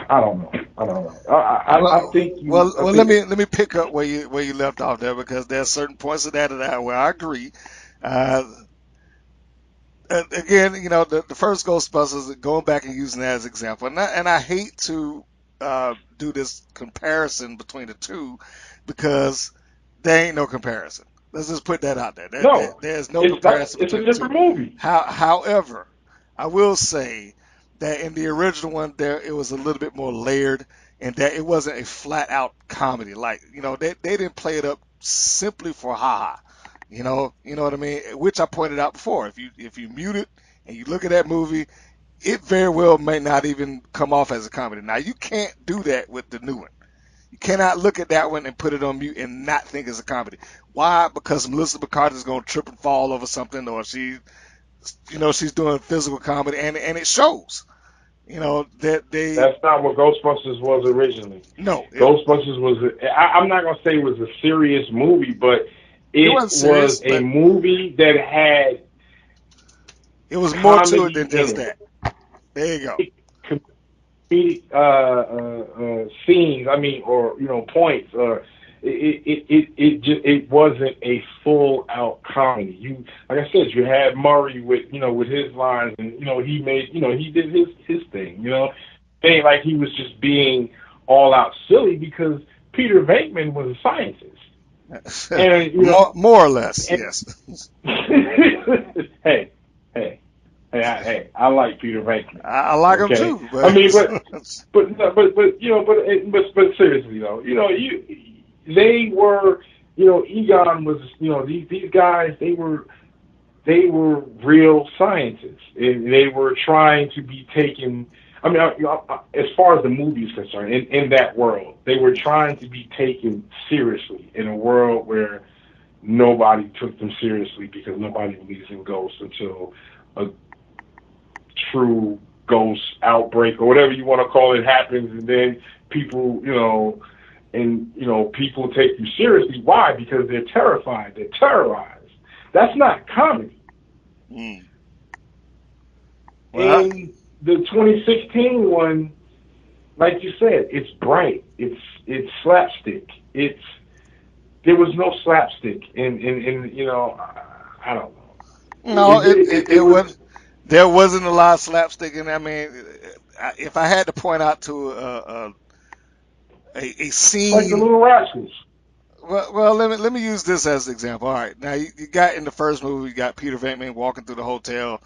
don't know. I think. Let me pick up where you left off there, because there are certain points of that where I agree. Again, the first Ghostbusters, going back and using that as an example, and I hate to do this comparison between the two, because there ain't no comparison. Let's just put that out there. There's no comparison. It's a different movie. However, I will say that in the original one, it was a little bit more layered, and that it wasn't a flat out comedy. Like, they didn't play it up simply for haha. You know what I mean? Which I pointed out before. If you mute it and you look at that movie, it very well may not even come off as a comedy. Now, you can't do that with the new one. You cannot look at that one and put it on mute and not think it's a comedy. Why? Because Melissa McCarthy is going to trip and fall over something, or she's doing physical comedy, and it shows. That they. That's not what Ghostbusters was originally. No, Ghostbusters was. I'm not gonna say it was a serious movie, but it wasn't serious, was a movie that had. It was more to it than just that. There you go. Comedic scenes, or points. It wasn't a full out comedy. Like I said, you had Murray with his lines, and he did his thing. It ain't like he was just being all out silly, because Peter Venkman was a scientist, and more or less, yes. Hey, I like Peter Venkman. I like him too. But... but seriously though, they were, Egon was, these guys, they were real scientists, and they were trying to be taken. As far as the movie is concerned, in that world, they were trying to be taken seriously in a world where nobody took them seriously, because nobody believes in ghosts until a true ghost outbreak, or whatever you want to call it, happens, and then people, people take you seriously. Why? Because they're terrified. They're terrorized. That's not comedy. Mm. Well, in the 2016 one, like you said, it's bright. It's slapstick. There was no slapstick in I don't know. No, it was. There wasn't a lot of slapstick, and if I had to point out to a scene, like the Little Rascals. Well, let me use this as an example. All right, now you got in the first movie, you got Peter Venkman walking through the hotel,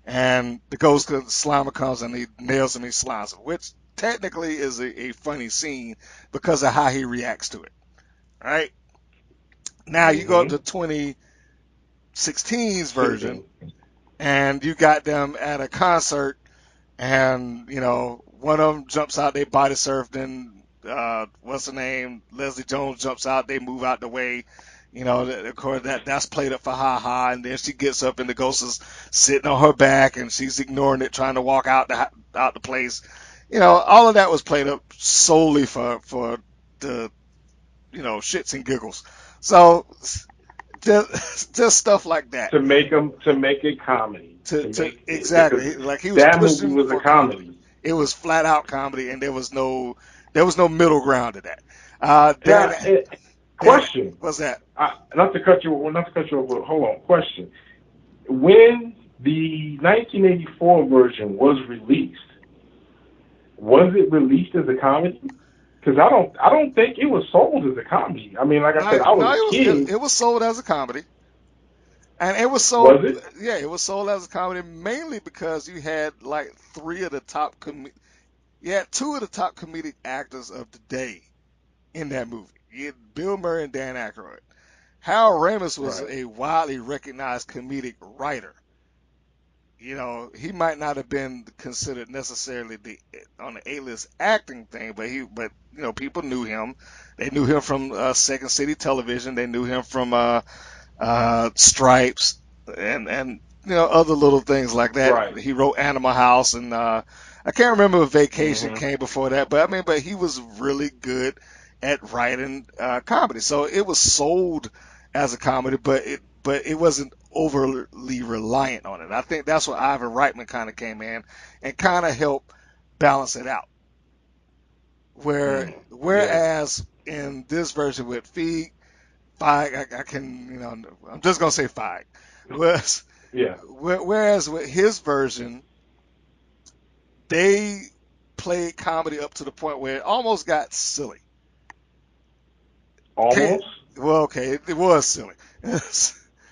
and the ghost Slimer comes and he nails him, he slimes him, which technically is a funny scene because of how he reacts to it. All right. Now you go to 2016's version, and you got them at a concert, and one of them jumps out, they body surfed, and what's her name? Leslie Jones jumps out, they move out the way. Of course that's played up for ha ha, and then she gets up and the ghost is sitting on her back and she's ignoring it, trying to walk out the place. All of that was played up solely for the shits and giggles. So just stuff like that to make it comedy. Exactly, like he was that pushing movie was for a comedy. It was flat out comedy, and there was no middle ground to that. Question. What's that? Not to cut you off, but hold on. Question. When the 1984 version was released, was it released as a comedy? Because I don't think it was sold as a comedy. I was a kid. It was sold as a comedy, and it was sold. Was it? Yeah, it was sold as a comedy mainly because you had like two of the top comedic actors of the day in that movie. You had Bill Murray and Dan Aykroyd. Harold Ramis was a widely recognized comedic writer. He might not have been considered necessarily on the A-list acting thing, but people knew him. They knew him from Second City Television. They knew him from Stripes and other little things like that. Right. He wrote Animal House, and I can't remember if Vacation came before that, but he was really good at writing comedy. So it was sold as a comedy, but it wasn't overly reliant on it. I think that's where Ivan Reitman kind of came in and kind of helped balance it out. Whereas in this version with Feig, I'm just gonna say Feig. Whereas with his version, they played comedy up to the point where it almost got silly. Almost? It was silly.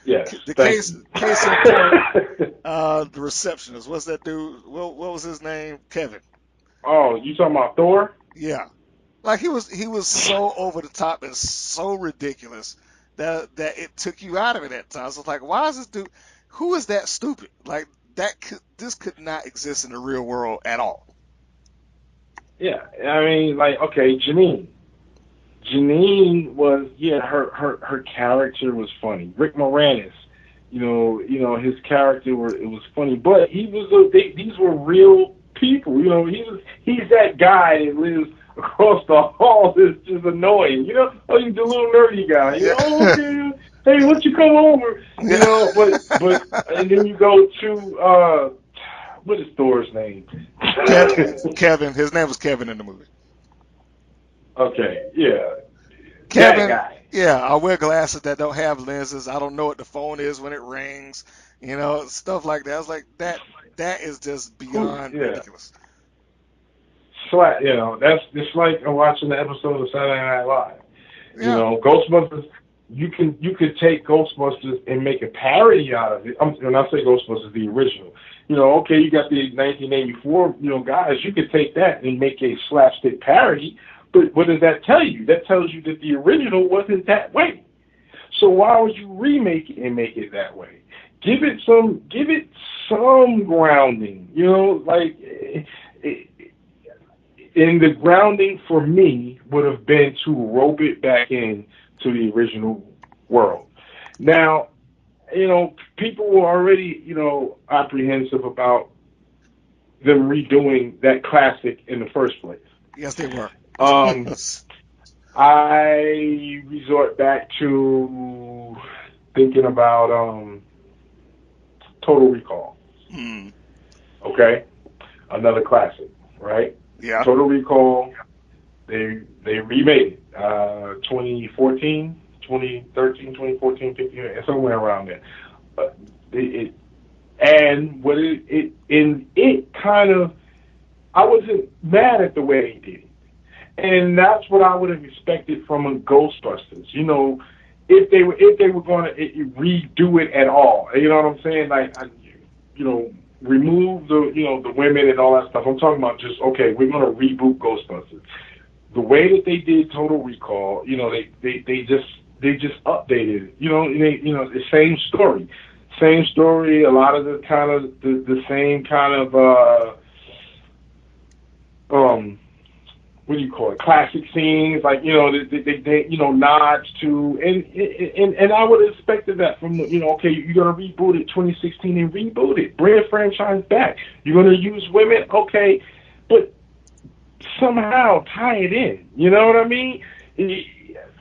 Yes. The case in point, The receptionist. What's that dude? What was his name? Kevin. Oh, you talking about Thor? Yeah. Like he was so over the top and so ridiculous that it took you out of it at times. It's like, why is this dude? Who is that stupid? Like this could not exist in the real world at all. Yeah, I mean, like, okay, Janine. Janine was, yeah, her character was funny. Rick Moranis, his character it was funny, but these were real people. He's that guy that lives across the hall that's just annoying. Oh, he's the little nerdy guy. Oh, okay, hey, why don't you come over? But and then you go to what is Thor's name? Kevin. His name was Kevin in the movie. Okay, yeah. That Kevin, guy. yeah, I wear glasses that don't have lenses. I don't know what the phone is when it rings. Stuff like that. I was like, that is just beyond Yeah. ridiculous. That's just like watching the episode of Saturday Night Live. Yeah. Ghostbusters. You could take Ghostbusters and make a parody out of it. When I say Ghostbusters, the original. Okay, you got the 1984, guys. You could take that and make a slapstick parody. But what does that tell you? That tells you that the original wasn't that way. So why would you remake it and make it that way? Give it some grounding. And the grounding for me would have been to rope it back in to the original world. Now, people were already, apprehensive about them redoing that classic in the first place. Yes, they were. I resort back to thinking about Total Recall. Mm. Okay, another classic, right? Yeah. Total Recall. They remade it. 2014, 2013, 2014, 15, somewhere around there. I wasn't mad at the way he did it. And that's what I would have expected from a Ghostbusters. If they were going to redo it at all. You know what I'm saying? Like, remove the women and all that stuff. I'm talking about just, okay, we're going to reboot Ghostbusters. The way that they did Total Recall, they just updated it. The same story. Same story, a lot of the kind of the same kind of what do you call it? Classic scenes, like they nods to, and I would have expected that from okay, you're gonna reboot it 2016 and reboot it, bring the franchise back. You're gonna use women, okay, but somehow tie it in. You know what I mean?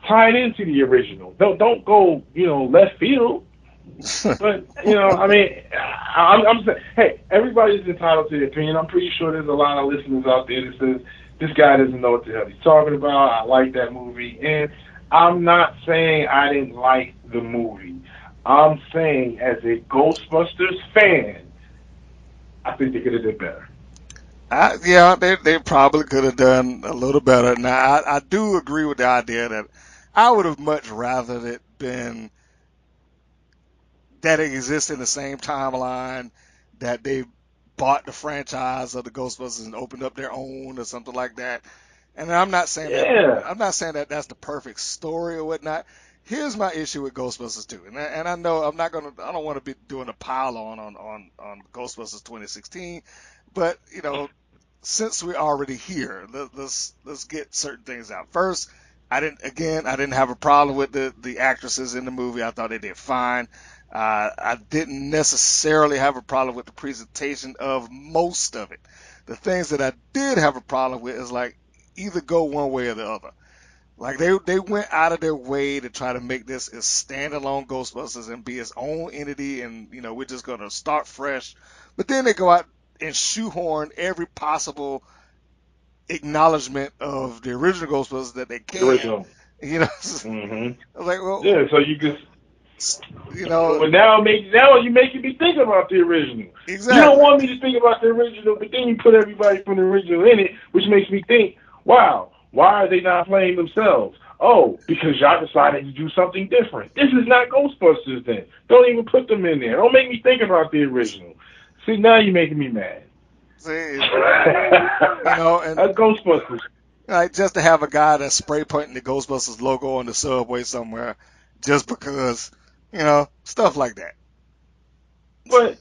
Tie it into the original. Don't go left field. But I'm saying, hey, everybody's entitled to their opinion. I'm pretty sure there's a lot of listeners out there that says this guy doesn't know what the hell he's talking about. I like that movie, and I'm not saying I didn't like the movie. I'm saying, as a Ghostbusters fan, I think they could have done better. Yeah, they probably could have done a little better. Now, I do agree with the idea that I would have much rather it been that it exists in the same timeline, that they bought the franchise of the Ghostbusters and opened up their own or something like that. And I'm not saying that that's the perfect story or whatnot. Here's my issue with Ghostbusters 2, and I know I don't want to be doing a pile on Ghostbusters 2016, but since we're already here, let's get certain things out. First, I didn't have a problem with the actresses in the movie. I thought they did fine. I didn't necessarily have a problem with the presentation of most of it. The things that I did have a problem with is like either go one way or the other. Like they went out of their way to try to make this a standalone Ghostbusters and be its own entity, and we're just gonna start fresh. But then they go out and shoehorn every possible acknowledgement of the original Ghostbusters that they can. Original. I was like, well, yeah. So you just. But now you're making me think about the original. Exactly. You don't want me to think about the original, but then you put everybody from the original in it, which makes me think, wow, why are they not playing themselves? Oh, because y'all decided to do something different. This is not Ghostbusters then. Don't even put them in there. Don't make me think about the original. See, now you're making me mad. See, and That's Ghostbusters. like just to have a guy that's spray painting the Ghostbusters logo on the subway somewhere, just because, stuff like that. But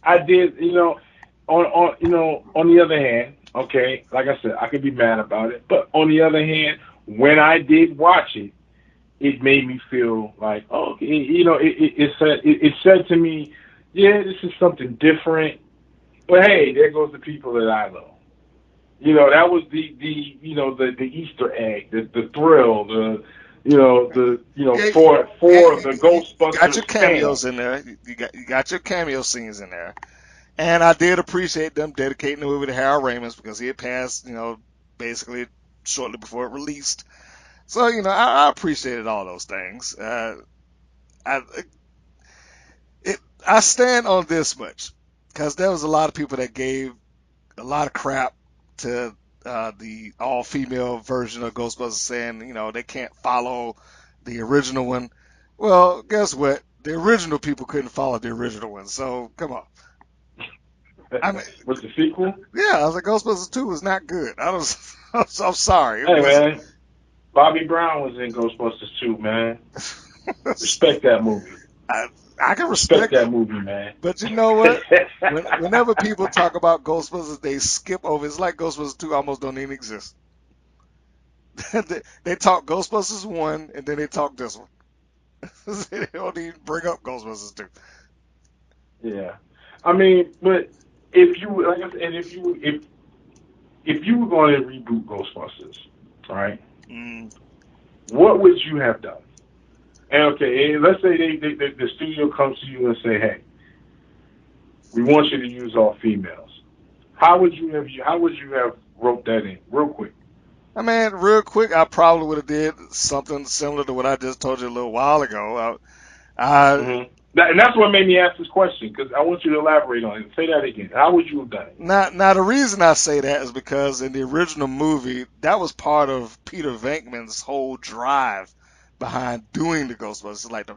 I did, on the other hand, okay, like I said, I could be mad about it, but on the other hand, when I did watch it, it made me feel like, oh, it said to me, yeah, this is something different, but hey, there goes the people that I know. That was the Easter egg, the thrill, Yeah, for the you got Ghostbusters your fan. cameos in there. You got your cameo scenes in there. And I did appreciate them dedicating the movie to Harold Ramis because he had passed, basically shortly before it released. So, I appreciated all those things. I it, I stand on this much because there was a lot of people that gave a lot of crap to the all-female version of Ghostbusters, saying, they can't follow the original one. Well, guess what? The original people couldn't follow the original one, so come on. I mean, Was the sequel? yeah, I was like, Ghostbusters 2 was not good. I'm sorry. It Hey was. man, Bobby Brown was in Ghostbusters too, man. Respect that movie. I, I can Respect respect it, that movie, man. but you know what? Whenever people talk about Ghostbusters, they skip over. It's like Ghostbusters 2 almost don't even exist. They talk Ghostbusters 1 and then they talk this one. They don't even bring up Ghostbusters 2. Yeah, I mean, but if you like I said, if you were going to reboot Ghostbusters, right? Mm, What would you have done? And okay, let's say the studio comes to you and say, hey, we want you to use all females. How would you have wrote that in real quick? I mean, real quick, I probably would have did something similar to what I just told you a little while ago. I And that's what made me ask this question because I want you to elaborate on it. Say that again. How would you have done it? Now the reason I say that is because in the original movie, that was part of Peter Venkman's whole drive behind doing the Ghostbusters. Like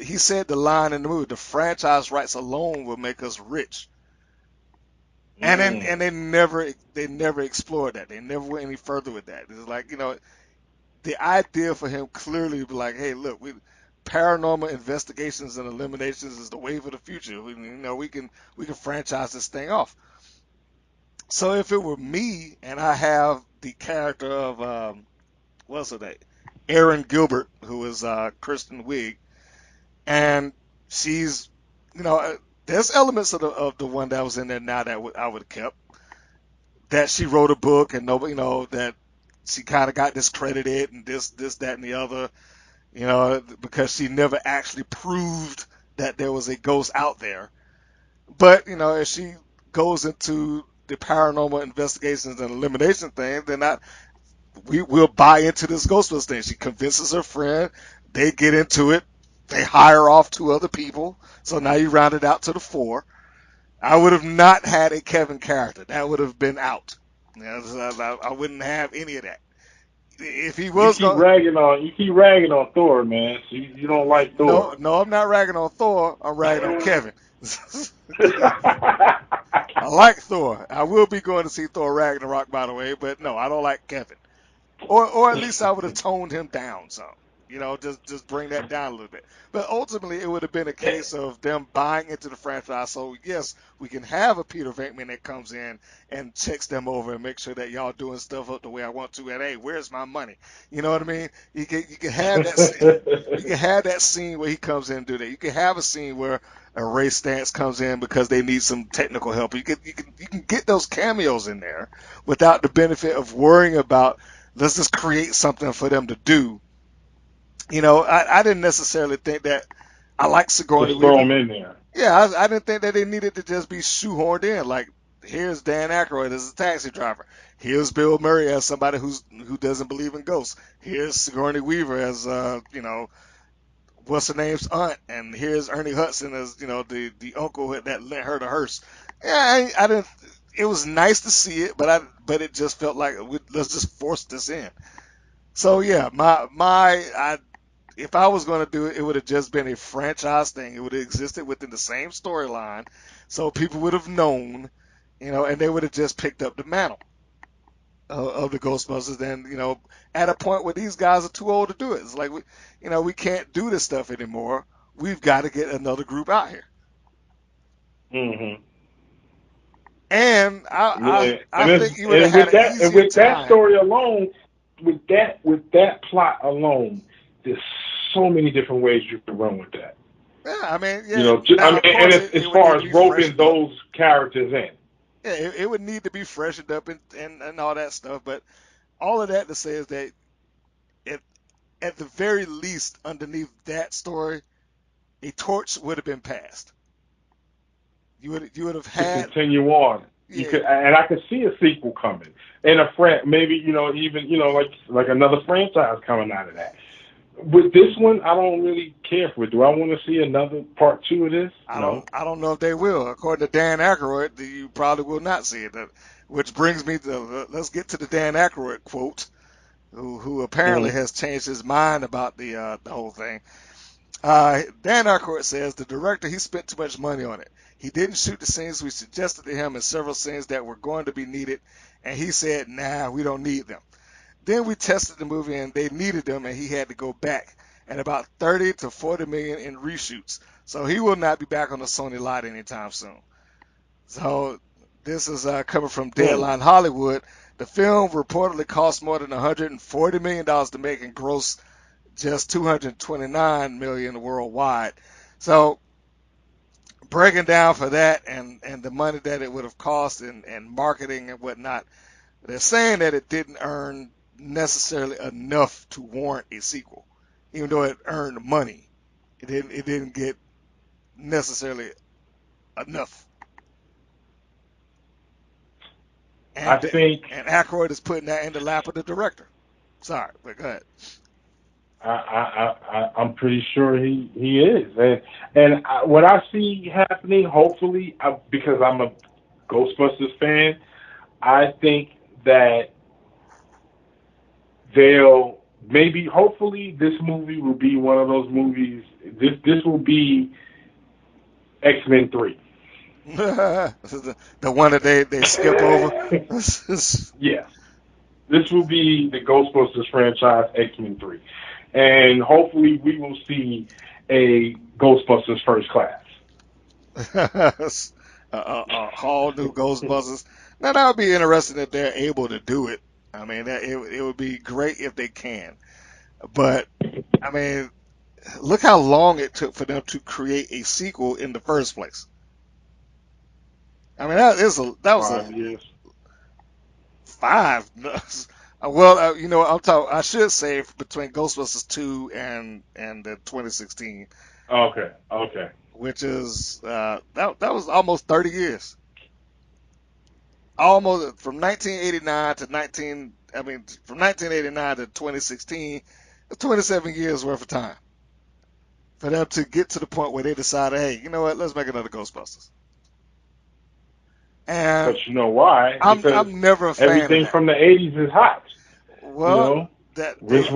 he said the line in the movie, "The franchise rights alone will make us rich," and Mm. they never explored that. They never went any further with that. It's like the idea for him clearly to be like, "Hey, look, paranormal investigations and eliminations is the wave of the future. We can franchise this thing off." So if it were me and I have the character of what's her name, Erin Gilbert, who is Kristen Wiig, and she's, you know, uh, there's elements of the one that was in there now that I would have kept. That she wrote a book and nobody, that she kind of got discredited and this, that, and the other, because she never actually proved that there was a ghost out there. But if she goes into the paranormal investigations and elimination thing, then we'll buy into this Ghostbusters thing. She convinces her friend, they get into it, they hire off two other people, so now you round it out to the four. I would have not had a Kevin character. That would have been out. I wouldn't have any of that. If he You was keep going, ragging on Thor, man. So you don't like no, Thor. no, I'm not ragging on Thor. I'm ragging on Kevin. I like Thor. I will be going to see Thor Ragnarok, by the way, but no, I don't like Kevin. Or at least I would have toned him down some. Just bring that down a little bit. But ultimately, it would have been a case of them buying into the franchise. So yes, we can have a Peter Venkman that comes in and checks them over and make sure that y'all doing stuff up the way I want to. And hey, where's my money? You know what I mean? You can have that. You can have that scene where he comes in and do that. You can have a scene where a Ray Stantz comes in because they need some technical help. You can get those cameos in there without the benefit of worrying about, let's just create something for them to do. I didn't necessarily think that. I like Sigourney Just throw Weaver. him in there. Yeah, I didn't think that they needed to just be shoehorned in. Like, here's Dan Aykroyd as a taxi driver. Here's Bill Murray as somebody who doesn't believe in ghosts. Here's Sigourney Weaver as what's her name's aunt, and here's Ernie Hudson as the uncle that lent her the hearse. Yeah, I didn't. It was nice to see it, but it just felt like let's just force this in. So yeah, if I was going to do it, it would have just been a franchise thing. It would have existed within the same storyline, so people would have known, and they would have just picked up the mantle of the Ghostbusters. And at a point where these guys are too old to do it, it's like we can't do this stuff anymore. We've got to get another group out here. Hmm. And Yeah, I think you would have had with an that easier time. story alone, with that plot alone, there's so many different ways you can run with that. Yeah, I mean, You yeah. know, Now, of and course, as it would need far to as be roping freshened up. those characters in. Yeah, it would need to be freshened up and all that stuff. But all of that to say is that at, at the very least, underneath that story, a torch would have been passed. You would have To had, continue on. You yeah. could, and I could see a sequel coming, and maybe even like another franchise coming out of that. With this one, I don't really care for it. Do I want to see another part two of this? No. I don't know if they will. According to Dan Aykroyd, you probably will not see it. Which brings me to let's get to the Dan Aykroyd quote, who apparently Mm-hmm. has changed his mind about the whole thing. Dan Aykroyd says the director, he spent too much money on it. He didn't shoot the scenes we suggested to him and several scenes that were going to be needed, and he said, nah, we don't need them. Then we tested the movie and they needed them, and he had to go back and about 30 to 40 million in reshoots. So he will not be back on the Sony lot anytime soon. So this is coming from Mm. Deadline Hollywood. The film reportedly cost more than $140 million to make and gross just 229 million worldwide. So breaking down for that and the money that it would have cost and marketing and whatnot, they're saying that it didn't earn necessarily enough to warrant a sequel, even though it earned money. It didn't get necessarily enough. I And think and Aykroyd is putting that in the lap of the director. Sorry, but go ahead. I'm pretty sure he is, and what I see happening, hopefully, because I'm a Ghostbusters fan, I think that they'll maybe, hopefully, this movie will be one of those movies. This will be X-Men 3. The one that they skip over. Yes, this will be the Ghostbusters franchise X-Men 3, and hopefully we will see a Ghostbusters First Class. A whole new Ghostbusters. Now that would be interesting if they're able to do it. I mean, it would be great if they can. But I mean, look how long it took for them to create a sequel in the first place. I mean, that was a 5 years. five. Well, I'm talking. I should say between Ghostbusters 2 and the 2016, Okay, okay. which is that was almost 30 years. Almost from 1989 to 19. I mean, from 1989 to 2016, 27 years worth of time for them to get to the point where they decided, hey, you know what? Let's make another Ghostbusters. But And you know why? Because I'm never a fan of everything that. from the '80s is hot. You Well, know, that Let's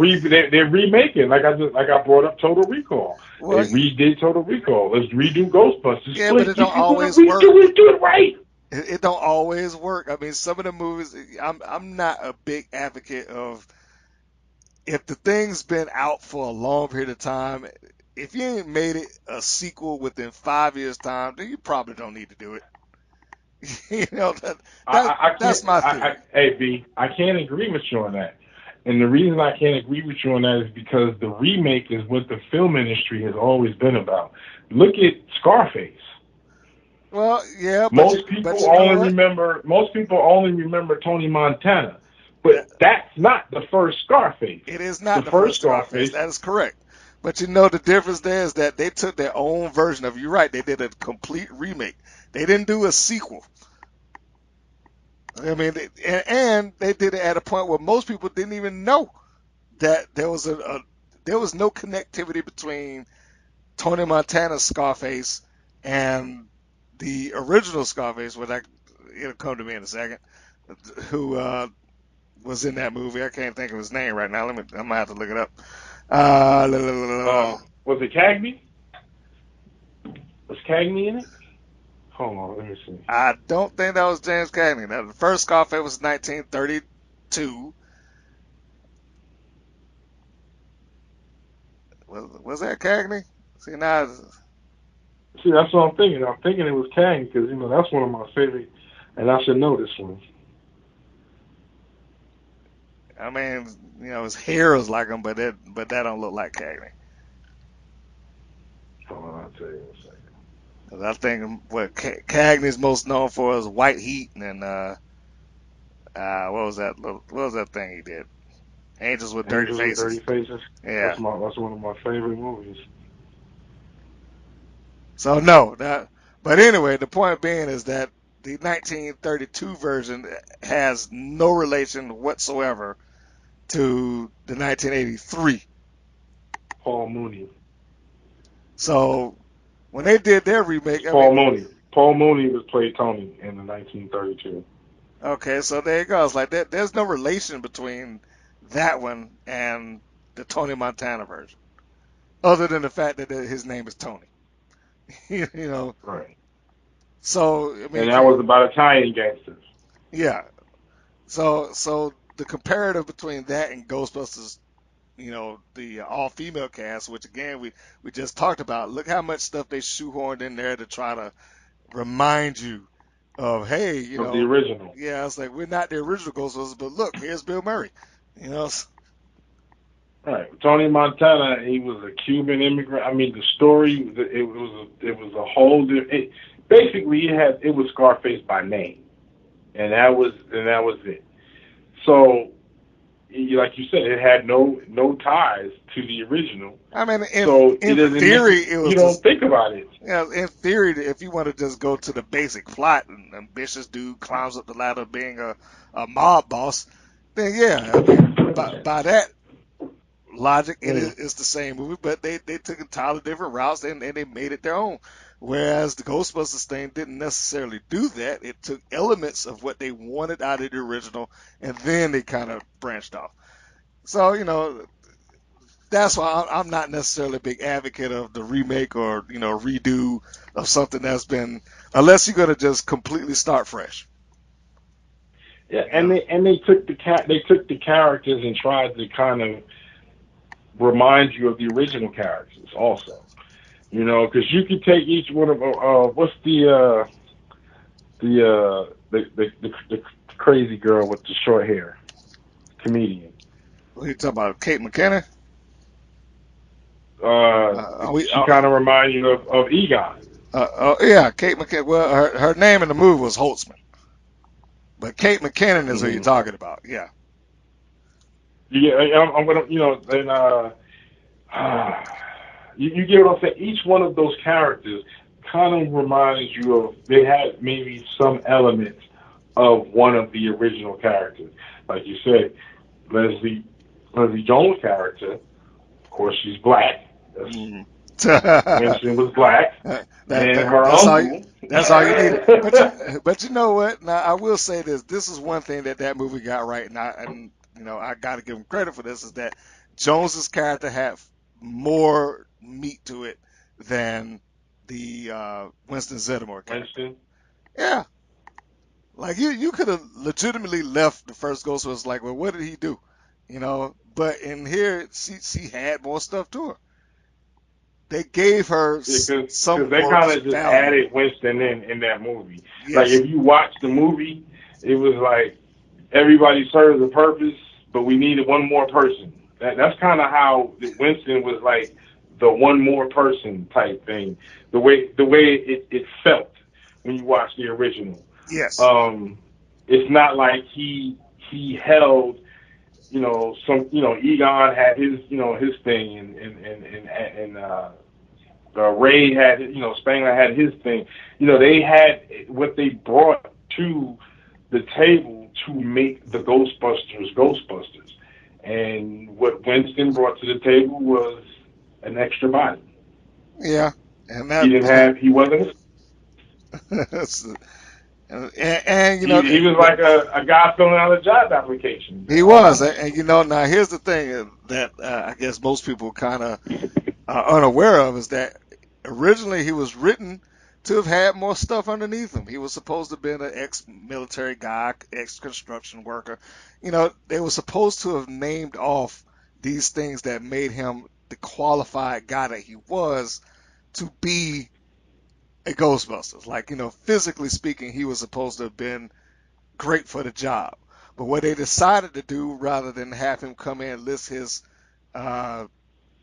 they're remaking, like I brought up Total Recall. They well, redid Total Recall. Let's redo Ghostbusters. yeah, but Please, it you don't people to always redo work. it, do it right. It don't always work. I mean, some of the movies, I'm not a big advocate of if the thing's been out for a long period of time. If you ain't made it a sequel within 5 years' time, then you probably don't need to do it. I That's can't. my theory. Hey B, I can't agree with you on that. And the reason I can't agree with you on that is because the remake is what the film industry has always been about. Look at Scarface. Well, yeah, Most but people you know only what? remember Tony Montana, That but that's not the first Scarface. it is The not the first first Scarface. Scarface, That is correct. But you know the difference there is that they took their own version of. You're right. They did a complete remake. They didn't do a sequel. I mean, and they did it at a point where most people didn't even know that there was no connectivity between Tony Montana's Scarface and the original Scarface. It'll come to me in a second. Who was in that movie. I can't think of his name right now. I'm gonna have to look it up. Was it Cagney? Was Cagney in it? Hold on, let me see. I don't think that was James Cagney. Now, the first Scarface was 1932. Was that Cagney? See, now. See, that's what I'm thinking. I'm thinking it was Cagney because that's one of my favorite, and I should know this one. I mean, his hair is like him, but that don't look like Cagney. Hold on, I'll tell you in a second. 'Cause I think what Cagney's most known for is White Heat and what was that? What was that thing he did? Angels with Dirty Angels with Faces. Dirty Faces. Yeah. That's one of my favorite movies. So no, but anyway, the point being is that the 1932 version has no relation whatsoever to the 1983. Paul Mooney. So when they did their remake, Paul Mooney was played Tony in the 1932. Okay, so there you go. It's like there's no relation between that one and the Tony Montana version, other than the fact that his name is Tony. Right. So I mean, And that was about Italian gangsters. yeah. So the comparative between that and Ghostbusters, the all-female cast, which again we just talked about. Look how much stuff they shoehorned in there to try to remind you of, hey, Of the original. Yeah, it's like we're not the original Ghostbusters, but look, here's Bill Murray. Right. Tony Montana, he was a Cuban immigrant. I mean, the story, it was a whole different. Basically, it was Scarface by name, and that was it. So, like you said, it had no ties to the original. I mean, in theory, it was. You don't think about it. Yeah, in theory, if you want to just go to the basic plot, an ambitious dude climbs up the ladder of being a mob boss, then yeah, I mean, by that logic, it's the same movie, but they took entirely different routes and they made it their own. Whereas the Ghostbusters thing didn't necessarily do that. It took elements of what they wanted out of the original, and then they kind of branched off. So, that's why I'm not necessarily a big advocate of the remake or, redo of something that's been, unless you're going to just completely start fresh. Yeah, and they took the characters and tried to kind of remind you of the original characters also. Because you could take each one of what's the crazy girl with the short hair, comedian. What are you talking about, Kate McKinnon? She kind of reminds you of Egon. Yeah, Kate McKinnon. Well, her name in the movie was Holtzman, but Kate McKinnon is who you're talking about. Yeah. Yeah, I'm gonna, and you get what I'm saying. Each one of those characters kind of reminds you of. They had maybe some elements of one of the original characters, like you said, Leslie Jones' character. Of course, she's black. Winston was black, and her uncle. That's all you need. But you know what? Now I will say this. This is one thing that movie got right, and I got to give him credit for this. Is that Jones's character had more meat to it than the Winston Zeddemore character. Winston. Yeah. Like you could have legitimately left the first Ghostbusters like, well, what did he do? But in here she had more stuff to her. They gave her some. They kind of just added Winston in that movie. Yes. Like if you watch the movie, it was like everybody serves a purpose, but we needed one more person. That's kind of how Winston was like the one more person type thing. The way it felt when you watch the original. Yes. It's not like he held. Egon had his thing, and Ray had, Spangler had his thing. They had what they brought to the table to make the Ghostbusters. And what Winston brought to the table was an extra body. Yeah. And he wasn't. And you know, He was like a guy filling out a job application. he was. And you know, now here's the thing that I guess most people kind of are unaware of is that originally he was written to have had more stuff underneath him. He was supposed to have been an ex-military guy, ex-construction worker. You know, they were supposed to have named off these things that made him the qualified guy that he was to be a Ghostbusters. Like, you know, physically speaking, he was supposed to have been great for the job. But what they decided to do, rather than have him come in and list uh,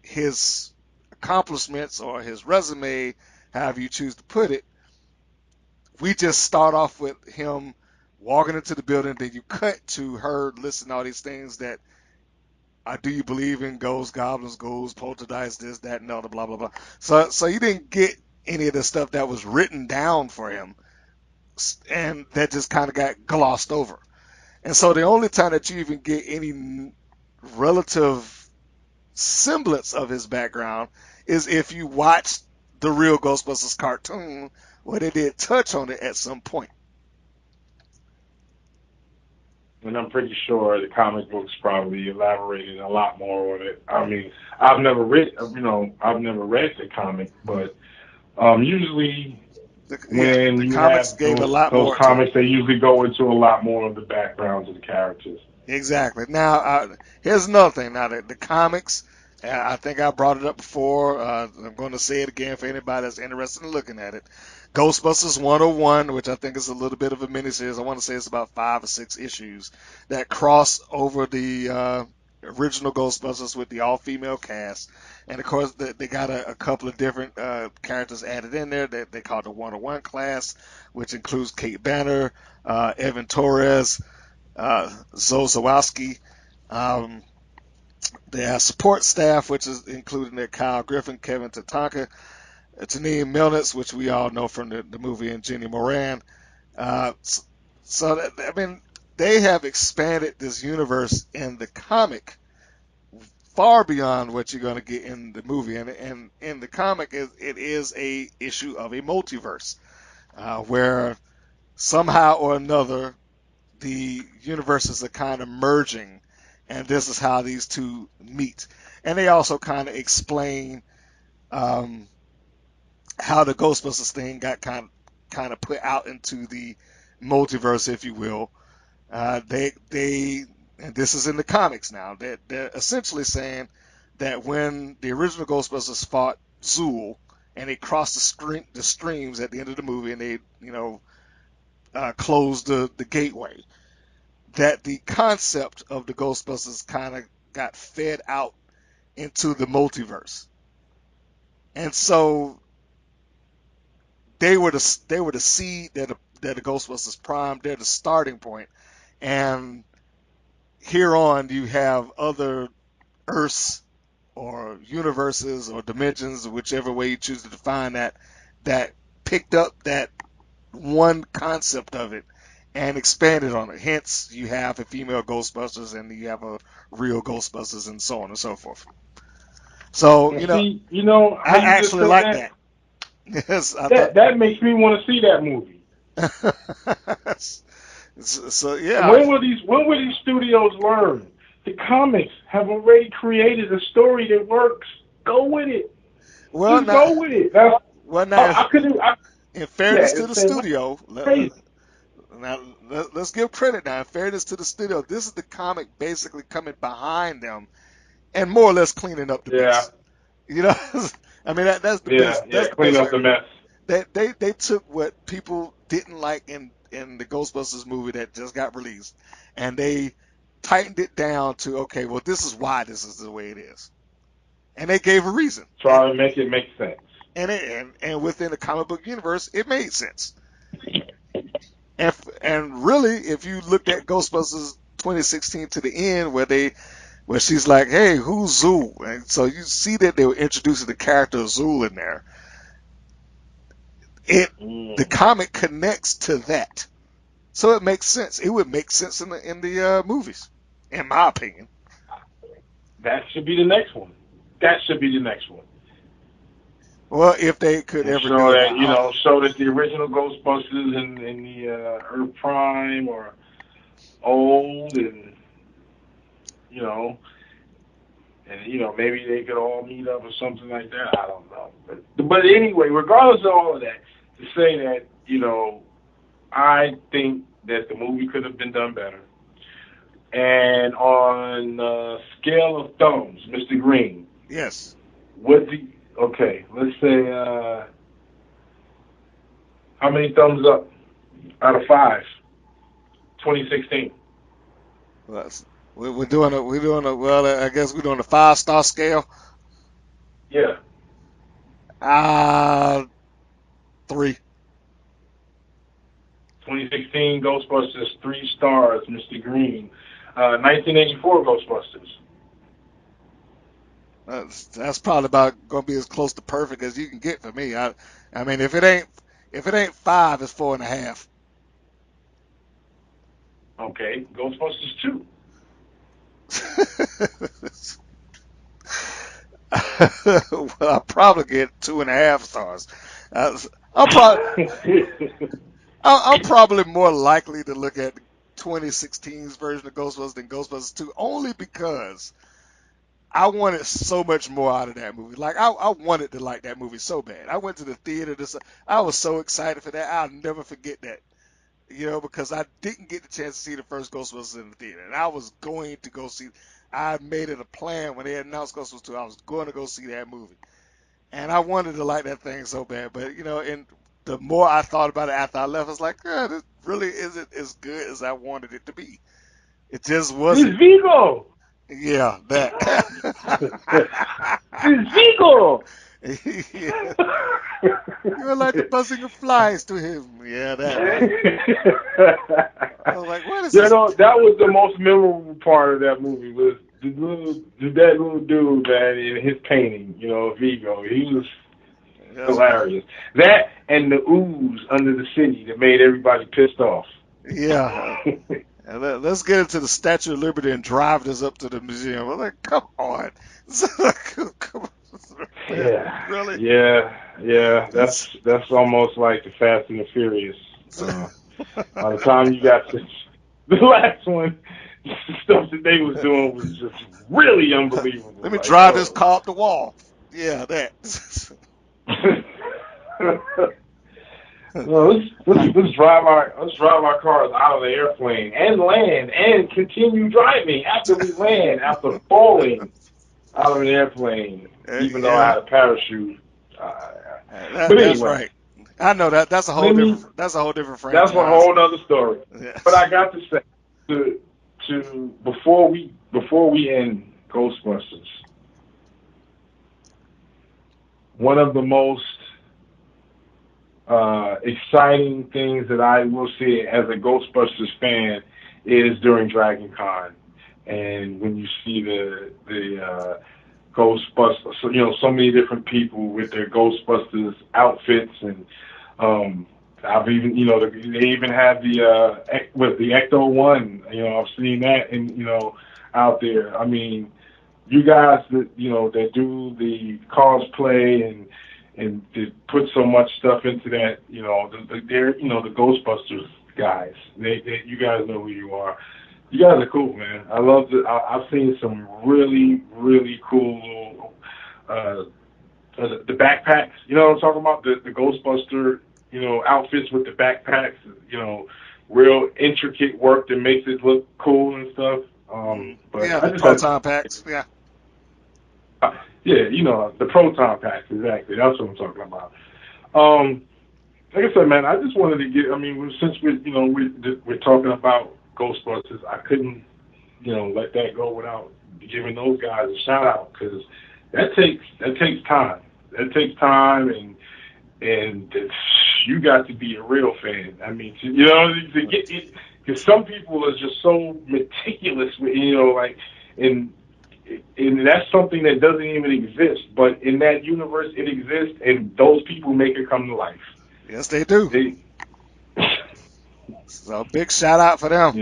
his accomplishments or his resume, however you choose to put it, we just start off with him walking into the building. Then you cut to her listing all these things that do you believe in ghosts, goblins, ghouls, poltergeists, this, that, and other, blah blah blah. So you didn't get any of the stuff that was written down for him, and that just kind of got glossed over. And so the only time that you even get any relative semblance of his background is if you watch the real Ghostbusters cartoon, where they did touch on it at some point. And I'm pretty sure the comic books probably elaborated a lot more on it. I mean, I've never read the comic, but usually when The you comics have gave a lot those more to it. comics, they usually go into a lot more of the backgrounds of the characters. Exactly. Now, here's another thing. Now, the comics, I think I brought it up before. I'm going to say it again for anybody that's interested in looking at it. Ghostbusters 101, which I think is a little bit of a miniseries. I want to say it's about 5 or 6 issues that cross over the original Ghostbusters with the all-female cast. And, of course, they got a couple of different characters added in there that they call the 101 class, which includes Kate Banner, Evan Torres, Zoe Zawowski. Um, they have support staff, which is including their Kyle Griffin, Kevin Tatanka, Janine Milnitz, which we all know from the movie, and Jenny Moran. I mean, they have expanded this universe in the comic far beyond what you're going to get in the movie. And in the comic, it is a issue of a multiverse where somehow or another the universes are kind of merging, and this is how these two meet. And they also kind of explain how the Ghostbusters thing got kind of put out into the multiverse, if you will. They and this is in the comics now. They're essentially saying that when the original Ghostbusters fought Zool and they crossed the streams at the end of the movie, and they closed the gateway, that the concept of the Ghostbusters kind of got fed out into the multiverse, and so they were the seed that the Ghostbusters primed. They're the starting point, and here on you have other Earths or universes or dimensions, whichever way you choose to define that picked up that one concept of it and expanded on it. Hence, you have a female Ghostbusters and you have a real Ghostbusters and so on and so forth. So, And you know, see, you know I how you just actually said like that? that. Yes, I thought. That makes me want to see that movie. So yeah, When will these studios learn? The comics have already created a story that works. Go with it. well Just now, go with it. That's, now I couldn't. in Yeah, fairness to it's the saying studio, crazy. now let's give credit now. In fairness to the studio, this is the comic basically coming behind them and more or less cleaning up the Yeah, mess. You know, I mean that's the yeah, best. yeah. That's the Clean best way. up the mess. They took what people didn't like in the Ghostbusters movie that just got released, and they tightened it down to, okay, well, this is why this is the way it is, and they gave a reason, Try to make it make sense. and within the comic book universe, it made sense. And really, if you looked at Ghostbusters 2016 to the end, where she's like, hey, who's Zool? And so you see that they were introducing the character of Zool in there. The comic connects to that, so it makes sense. It would make sense in the movies, in my opinion. That should be the next one. That should be the next one. Well, if they could and ever show do it. that show that the original Ghostbusters and the Earth Prime are old, and you know, and maybe they could all meet up or something like that. I don't know, but anyway, regardless of all of that, to say that I think that the movie could have been done better. And on scale of thumbs, Mr. Green. Yes. Okay, let's say, how many thumbs up out of 5? 2016. Well, we're doing well, I guess we're doing a 5-star scale. Yeah. 3. 2016 Ghostbusters, 3 stars, Mr. Green. 1984 Ghostbusters. That's probably about gonna be as close to perfect as you can get for me. I mean, if it ain't 5, it's 4.5. Okay, Ghostbusters 2. Well, I'll probably get 2.5 stars. I'm probably I'm probably more likely to look at 2016's version of Ghostbusters than Ghostbusters 2, only because I wanted so much more out of that movie. Like I wanted to like that movie so bad. I went to the theater. I was so excited for that. I'll never forget that. Because I didn't get the chance to see the first Ghostbusters in the theater, and I was going to go see. I made it a plan when they announced Ghostbusters 2. I was going to go see that movie, and I wanted to like that thing so bad. But and the more I thought about it after I left, I was like, this really isn't as good as I wanted it to be. It just wasn't. It's Vigo. Yeah, that. It's Vigo. Yeah. You were like the buzzing of flies to him. Yeah, that. Right? I was like, what is this? That was the most memorable part of that movie was that little dude, man, in his painting, Vigo. He was hilarious. That and the ooze under the city that made everybody pissed off. Yeah. Let's get into the Statue of Liberty and drive this up to the museum. I'm like, come on. Come on. Yeah. Really? Yeah. That's almost like the Fast and the Furious. By the time you got to the last one, the stuff that they was doing was just really unbelievable. Let me drive this car up the wall. Yeah, that. Well, let's drive our cars out of the airplane and land and continue driving after we land after falling out of an airplane, even though I had a parachute. But anyway, that's right. I know that. That's a whole different franchise. That's a whole other story. Yes. But I got to say, before we end Ghostbusters, one of the most exciting things that I will see as a Ghostbusters fan is during Dragon Con, and when you see the Ghostbusters, so many different people with their Ghostbusters outfits, and I've even they even have the Ecto One. I've seen that and out there. I mean, you guys that that do the cosplay and they put so much stuff into that. They're the Ghostbusters guys. You guys know who you are. You guys are cool, man. I love it. I've seen some really, really cool the backpacks. You know what I'm talking about? The Ghostbuster, outfits with the backpacks. Real intricate work that makes it look cool and stuff. But yeah, the proton packs. Yeah. Yeah, the proton packs. Exactly. That's what I'm talking about. Like I said, man, I just wanted to get. I mean, since we're talking about Ghostbusters, I couldn't, let that go without giving those guys a shout out, because that takes time. That takes time, and you got to be a real fan. I mean, to get it, because some people are just so meticulous with, and that's something that doesn't even exist. But in that universe, it exists, and those people make it come to life. Yes, they do. So big shout out for them.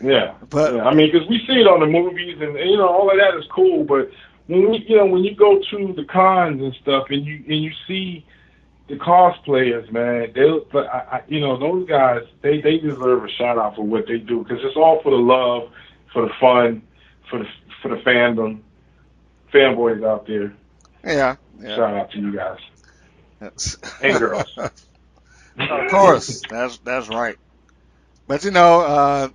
Yeah. I mean, because we see it on the movies, and all of that is cool. But when you go to the cons and stuff, and you see the cosplayers, man, those guys, they deserve a shout out for what they do, because it's all for the love, for the fun, for the fandom, fanboys out there. Yeah. Shout out to you guys That's- and girls. of course, that's right. But I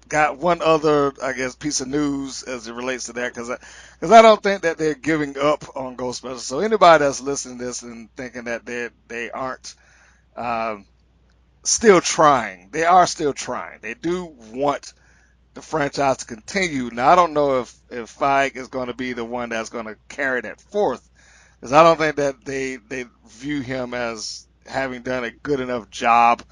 got one other, I guess, piece of news as it relates to that, because I don't think that they're giving up on Ghostbusters. So anybody that's listening to this and thinking that they aren't um, still trying, they are still trying. They do want the franchise to continue. Now I don't know if Feige is going to be the one that's going to carry that forth, because I don't think that they view him as having done a good enough job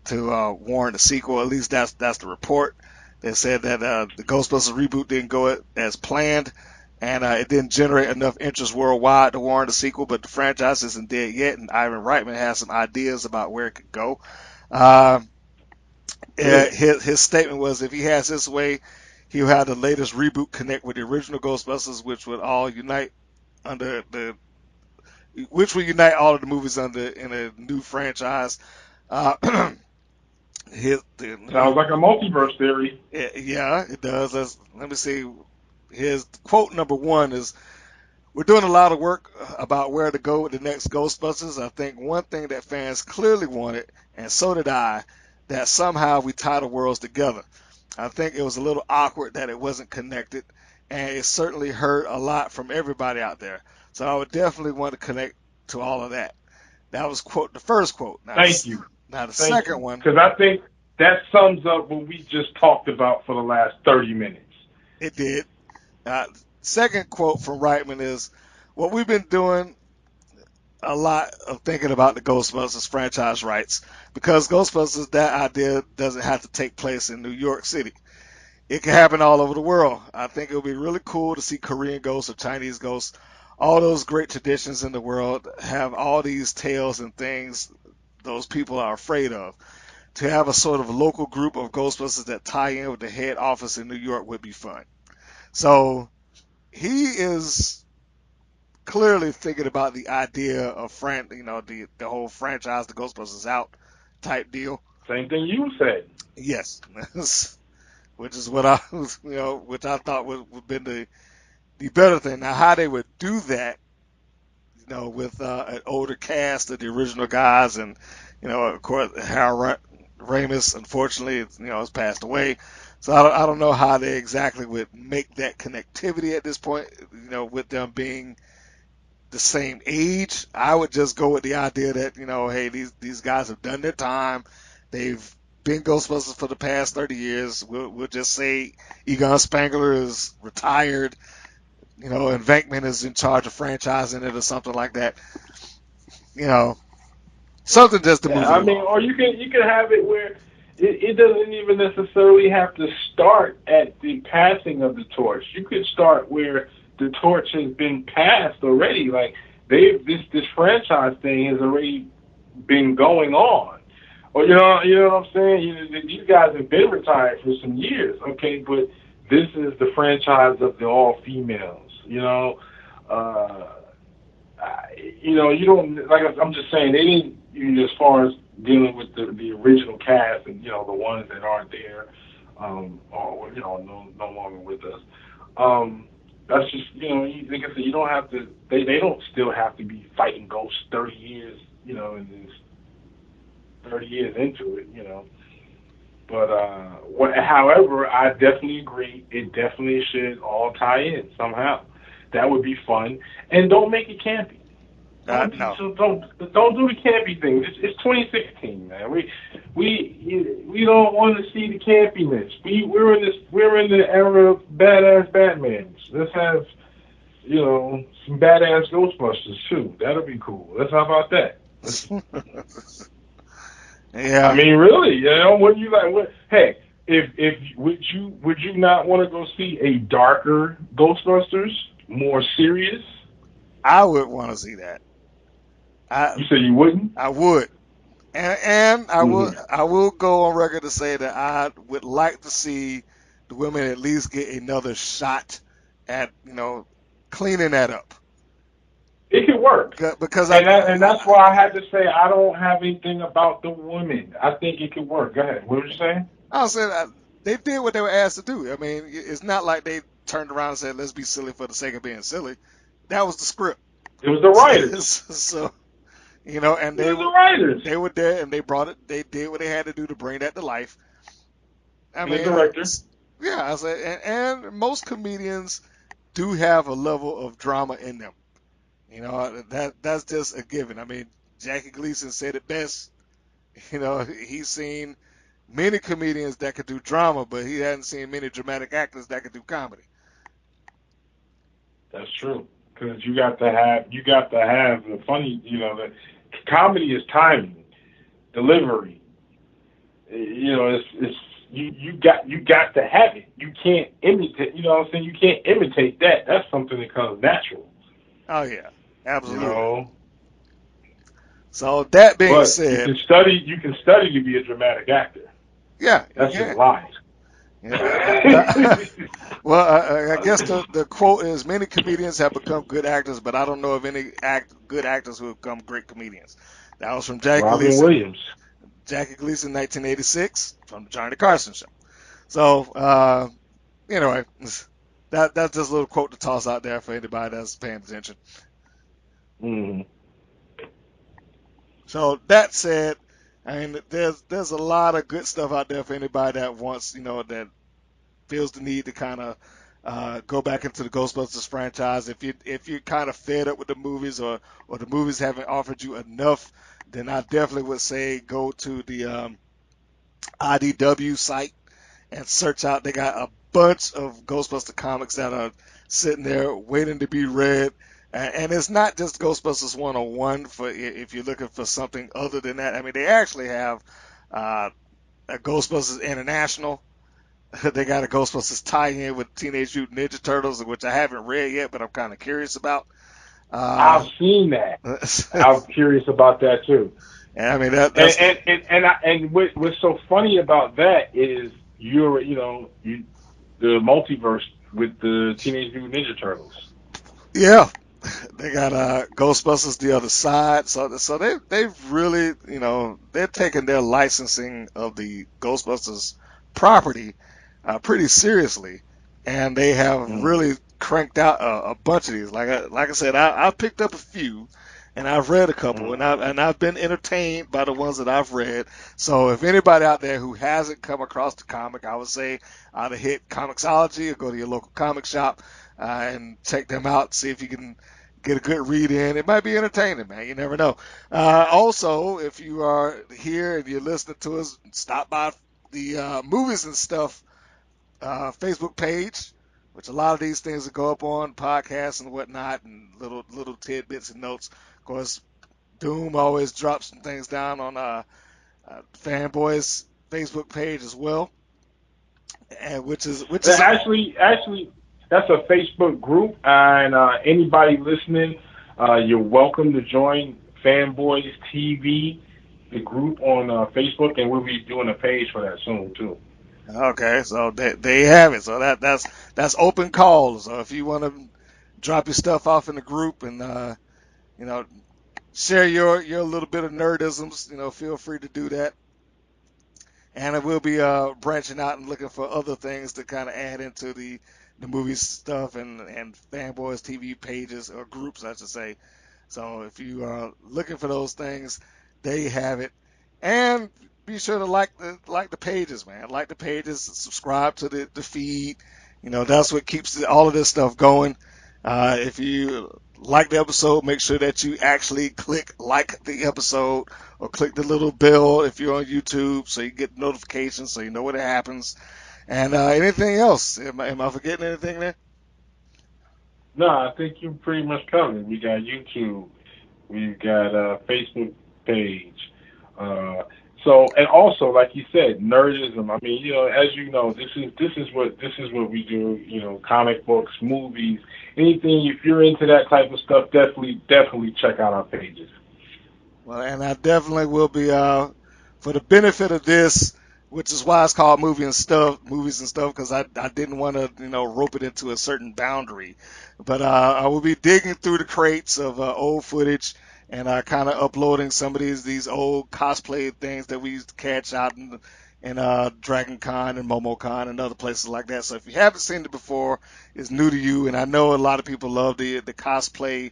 to warrant a sequel. At least that's the report. They said that the Ghostbusters reboot didn't go as planned, and it didn't generate enough interest worldwide to warrant a sequel. But the franchise isn't dead yet, and Ivan Reitman has some ideas about where it could go. Uh, his statement was, if he has his way, he'll have the latest reboot connect with the original Ghostbusters, which would unite all of the movies in a new franchise. Uh, Sounds like a multiverse theory. Yeah, it does. Let me see. His quote number one is, "We're doing a lot of work about where to go with the next Ghostbusters. I think one thing that fans clearly wanted, and so did I, that somehow we tie the worlds together. I think it was a little awkward that it wasn't connected, and it certainly hurt a lot from everybody out there. So I would definitely want to connect to all of that." That was the first quote. Thank you. Now the Thank second you. one, Because I think that sums up what we just talked about for the last 30 minutes. it did. Second quote from Reitman is, "What we've been doing a lot of thinking about the Ghostbusters franchise rights, because Ghostbusters, that idea doesn't have to take place in New York City. It can happen all over the world. I think it would be really cool to see Korean ghosts or Chinese ghosts, all those great traditions in the world, have all these tales and things those people are afraid of. To have a sort of local group of Ghostbusters that tie in with the head office in New York would be fun." So he is clearly thinking about the idea of the whole franchise, the Ghostbusters out type deal. Same thing you said. Yes, which is what I was, which I thought would have been the better thing. Now, how they would do that, with an older cast of the original guys, and of course, Harold Ramis, unfortunately, has passed away. So I don't know how they exactly would make that connectivity at this point, with them being the same age. I would just go with the idea that, hey, these guys have done their time. They've been Ghostbusters for the past 30 years. We'll just say Egon Spangler is retired, and Venkman is in charge of franchising it or something like that. Something just to Yeah, move it I mean, along. or you can have it where it doesn't even necessarily have to start at the passing of the torch. You could start where the torch has been passed already. Like this franchise thing has already been going on. Or you know what I'm saying? These guys have been retired for some years, okay, but this is the franchise of the all females. You don't, like I'm just saying, they didn't, as far as dealing with the original cast and the ones that aren't there, or no longer with us. That's just like I said, you don't have to. They don't still have to be fighting ghosts 30 years, and this 30 years into it, But however, I definitely agree. It definitely should all tie in somehow. That would be fun, and don't make it campy. No. Don't do the campy thing. It's 2016, man. We don't want to see the campiness. We're in the era of badass Batmans. Let's have some badass Ghostbusters too. That'll be cool. Let's how about that? Yeah. I mean, really, what do you like? Hey, if would you not want to go see a darker Ghostbusters, more serious? I would want to see that. You said you wouldn't? I would. And I Mm-hmm. will go on record to say that I would like to see the women at least get another shot at cleaning that up. It could work. Because And that's why I had to say I don't have anything about the women. I think it could work. Go ahead. What were you saying? I said they did what they were asked to do. I mean, it's not like they turned around and said, "Let's be silly for the sake of being silly." That was the script. It was the writers. So and It was the writers. they were there and they brought it. They did what they had to do to bring that to life. I And mean, the director. yeah. I said, and most comedians do have a level of drama in them. That's just a given. I mean, Jackie Gleason said it best. He's seen many comedians that could do drama, but he hadn't seen many dramatic actors that could do comedy. That's true. Because you got to have the funny. The comedy is timing, delivery. It's you got to have it. You can't imitate. You know what I'm saying? You can't imitate that. That's something that comes natural. Oh yeah, absolutely. So that being said, you can study to be a dramatic actor. Yeah, that's just lies. Yeah. Well, I guess the quote is, many comedians have become good actors, but I don't know of any good actors who have become great comedians. That was from Jackie Robin Gleason. Williams. Jackie Gleason, 1986, from the Johnny Carson Show. So, anyway, that's just a little quote to toss out there for anybody that's paying attention. Mm-hmm. So that said, I mean, there's a lot of good stuff out there for anybody that wants, that feels the need to kind of go back into the Ghostbusters franchise. If you're kind of fed up with the movies, or the movies haven't offered you enough, then I definitely would say go to the IDW site and search out. They got a bunch of Ghostbuster comics that are sitting there waiting to be read. And it's not just Ghostbusters 101 for if you're looking for something other than that. I mean, they actually have a Ghostbusters International. They got a Ghostbusters tie-in with Teenage Mutant Ninja Turtles, which I haven't read yet, but I'm kind of curious about. I've seen that. I'm curious about that too. And I mean and what's so funny about that is the multiverse with the Teenage Mutant Ninja Turtles. Yeah, they got Ghostbusters The Other Side, so they've really they're taking their licensing of the Ghostbusters property pretty seriously, and they have really cranked out a bunch of these. Like I said, I picked up a few, and I've read a couple, and I've been entertained by the ones that I've read. So if anybody out there who hasn't come across the comic, I would say either hit Comixology or go to your local comic shop and check them out. See if you can get a good read in. It might be entertaining, man. You never know. Also, if you are here and you're listening to us, stop by the Movies and Stuff Facebook page, which a lot of these things will go up on podcasts and whatnot, and little tidbits and notes. Of course, Doom always drops some things down on Fanboys Facebook page as well, and which is actually that's a Facebook group, and anybody listening, you're welcome to join Fanboys TV, the group on Facebook, and we'll be doing a page for that soon too. Okay, so they have it. So that's open call. So if you want to drop your stuff off in the group and share your little bit of nerdisms, feel free to do that. And I will be branching out and looking for other things to kind of add into the movie stuff and Fanboys TV pages, or groups, I should say. So if you are looking for those things, they have it. And be sure to like the pages, man. Like the pages, subscribe to the feed. That's what keeps all of this stuff going. If you like the episode, make sure that you actually click like the episode, or click the little bell if you're on YouTube, so you get notifications, so you know when it happens. And anything else? Am I forgetting anything there? No, I think you pretty much covered. We got YouTube, we've got a Facebook page. So, and also, like you said, nerdism. I mean, as you know, this is what we do. Comic books, movies, anything. If you're into that type of stuff, definitely check out our pages. Well, and I definitely will be, for the benefit of this, which is why it's called movies and stuff, because I didn't want to, rope it into a certain boundary. But I will be digging through the crates of old footage and kind of uploading some of these old cosplay things that we used to catch out in Dragon Con and MomoCon and other places like that. So if you haven't seen it before, it's new to you, and I know a lot of people love the cosplay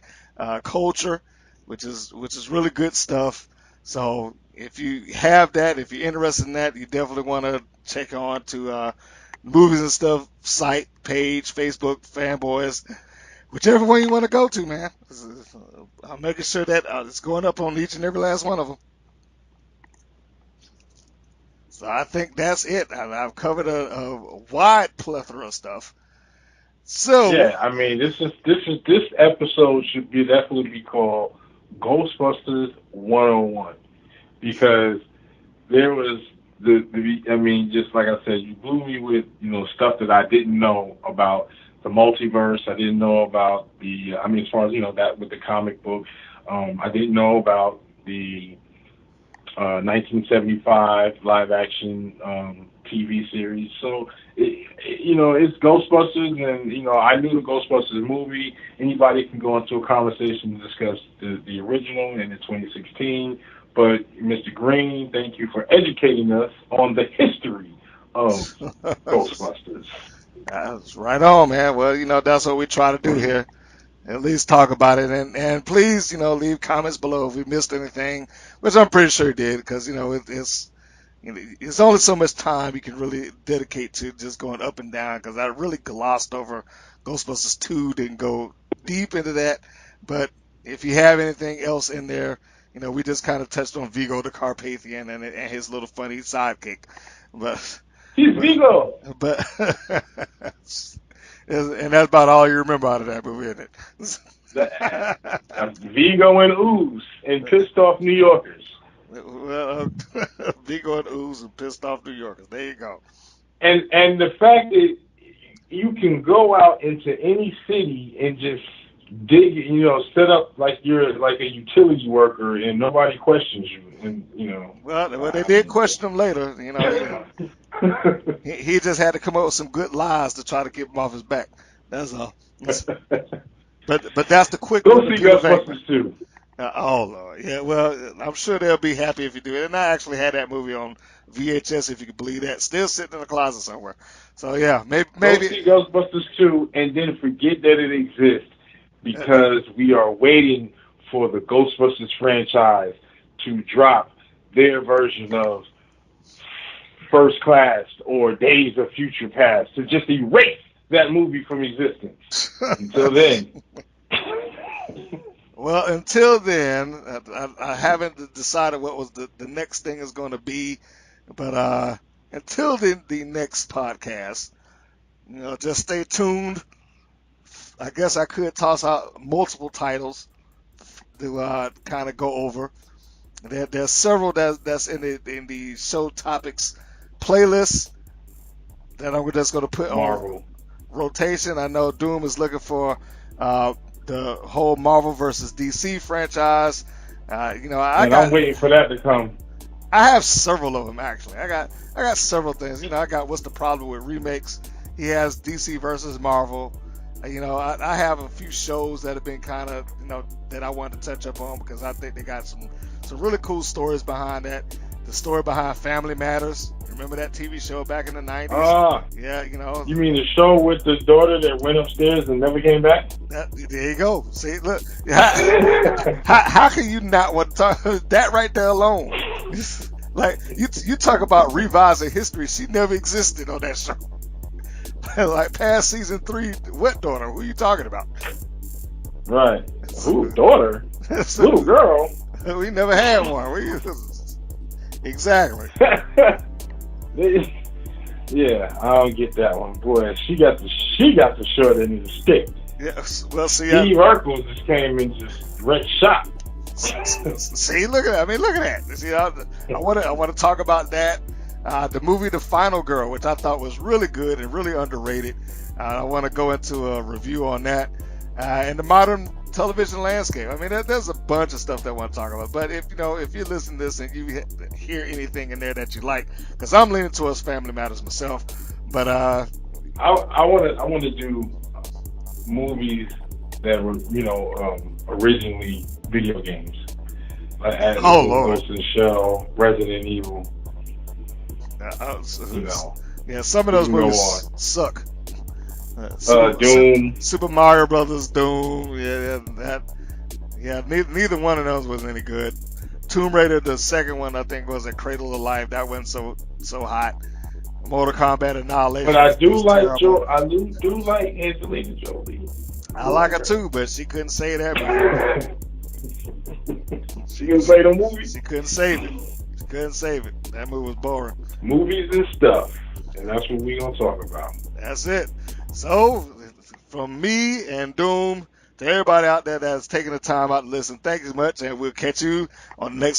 culture, which is really good stuff. So if you have that, if you're interested in that, you definitely want to check on to Movies and Stuff site, page, Facebook, Fanboys, whichever one you want to go to, man. I'm making sure that it's going up on each and every last one of them. So I think that's it. I've covered a wide plethora of stuff. So yeah, I mean, this episode should definitely be called Ghostbusters 101, because there was just like I said, you blew me with stuff that I didn't know about the multiverse. I didn't know about as far as that with the comic book. I didn't know about the 1975 live action TV series. So it's Ghostbusters, and I knew the Ghostbusters movie. Anybody can go into a conversation to discuss the original and the 2016. But Mr. Green, thank you for educating us on the history of Ghostbusters. That's right on, man. Well, that's what we try to do here. At least talk about it, and please, leave comments below if we missed anything, which I'm pretty sure did, because it's only so much time you can really dedicate to just going up and down, because I really glossed over Ghostbusters 2, didn't go deep into that. But if you have anything else in there, we just kind of touched on Vigo the Carpathian and his little funny sidekick. He's Vigo! But and that's about all you remember out of that movie, isn't it? Vigo and Ooze and Pissed Off New Yorkers. Well, Vigo and Ooze and Pissed Off New Yorkers. There you go. And the fact that you can go out into any city and just dig, set up like you're like a utility worker and nobody questions you. And Well, they did question him later. He just had to come up with some good lies to try to keep him off his back. That's all. But that's the quick. Go see Ghostbusters 2. Oh Lord, yeah. Well, I'm sure they'll be happy if you do it. And I actually had that movie on VHS, if you can believe that, still sitting in a closet somewhere. So yeah, maybe. Go see Ghostbusters 2, and then forget that it exists, because we are waiting for the Ghostbusters franchise to drop their version of First Class or Days of Future Past, to just erase that movie from existence. Until then. Well, until then, I haven't decided what was the next thing is going to be, but until the next podcast, just stay tuned. I guess I could toss out multiple titles to kind of go over. There's several that's in the show topics playlist that I'm just going to put Marvel on rotation. I know Doom is looking for the whole Marvel versus DC franchise. I'm waiting for that to come. I have several of them actually. I got several things. I got What's the Problem with Remakes. He has DC versus Marvel. I have a few shows that have been kind of, that I wanted to touch up on, because I think they got some really cool stories behind that. The story behind Family Matters. Remember that TV show back in the 90s? Yeah, You mean the show with the daughter that went upstairs and never came back? There you go. See, look. How can you not want to talk that right there alone? Like, you talk about revising history. She never existed on that show. Like past season 3, what daughter? Who are you talking about? Right. Ooh, daughter? Little girl? We never had one. Exactly. Yeah, I don't get that one. Boy, she got the short end of the stick. Yeah, well, see, Steve Urkel just came and just wrecked shop. See, look at that. Look at that. See, I want to talk about that. The movie The Final Girl, which I thought was really good and really underrated. I want to go into a review on that. And the modern television landscape. I mean, there's a bunch of stuff that I want to talk about. But if you listen to this and you hear anything in there that you like, because I'm leaning towards Family Matters myself. But I want to do movies that were originally video games. Like Lord, Ghost in the Shell, Resident Evil. Yeah, some of those movies suck. Doom, Super Mario Brothers, Doom. Neither one of those was any good. Tomb Raider, the second one, I think was a Cradle of Life. That wasn't so hot. Mortal Kombat Annihilation. But I do like I do like Angelina Jolie. I like her too, but she couldn't say that. She couldn't say the movie. She couldn't save it. She couldn't save it. That movie was boring. Movies and stuff, and that's what we gonna talk about. That's it. So, from me and Doom to everybody out there that's taking the time out to listen, thank you much, and we'll catch you on the next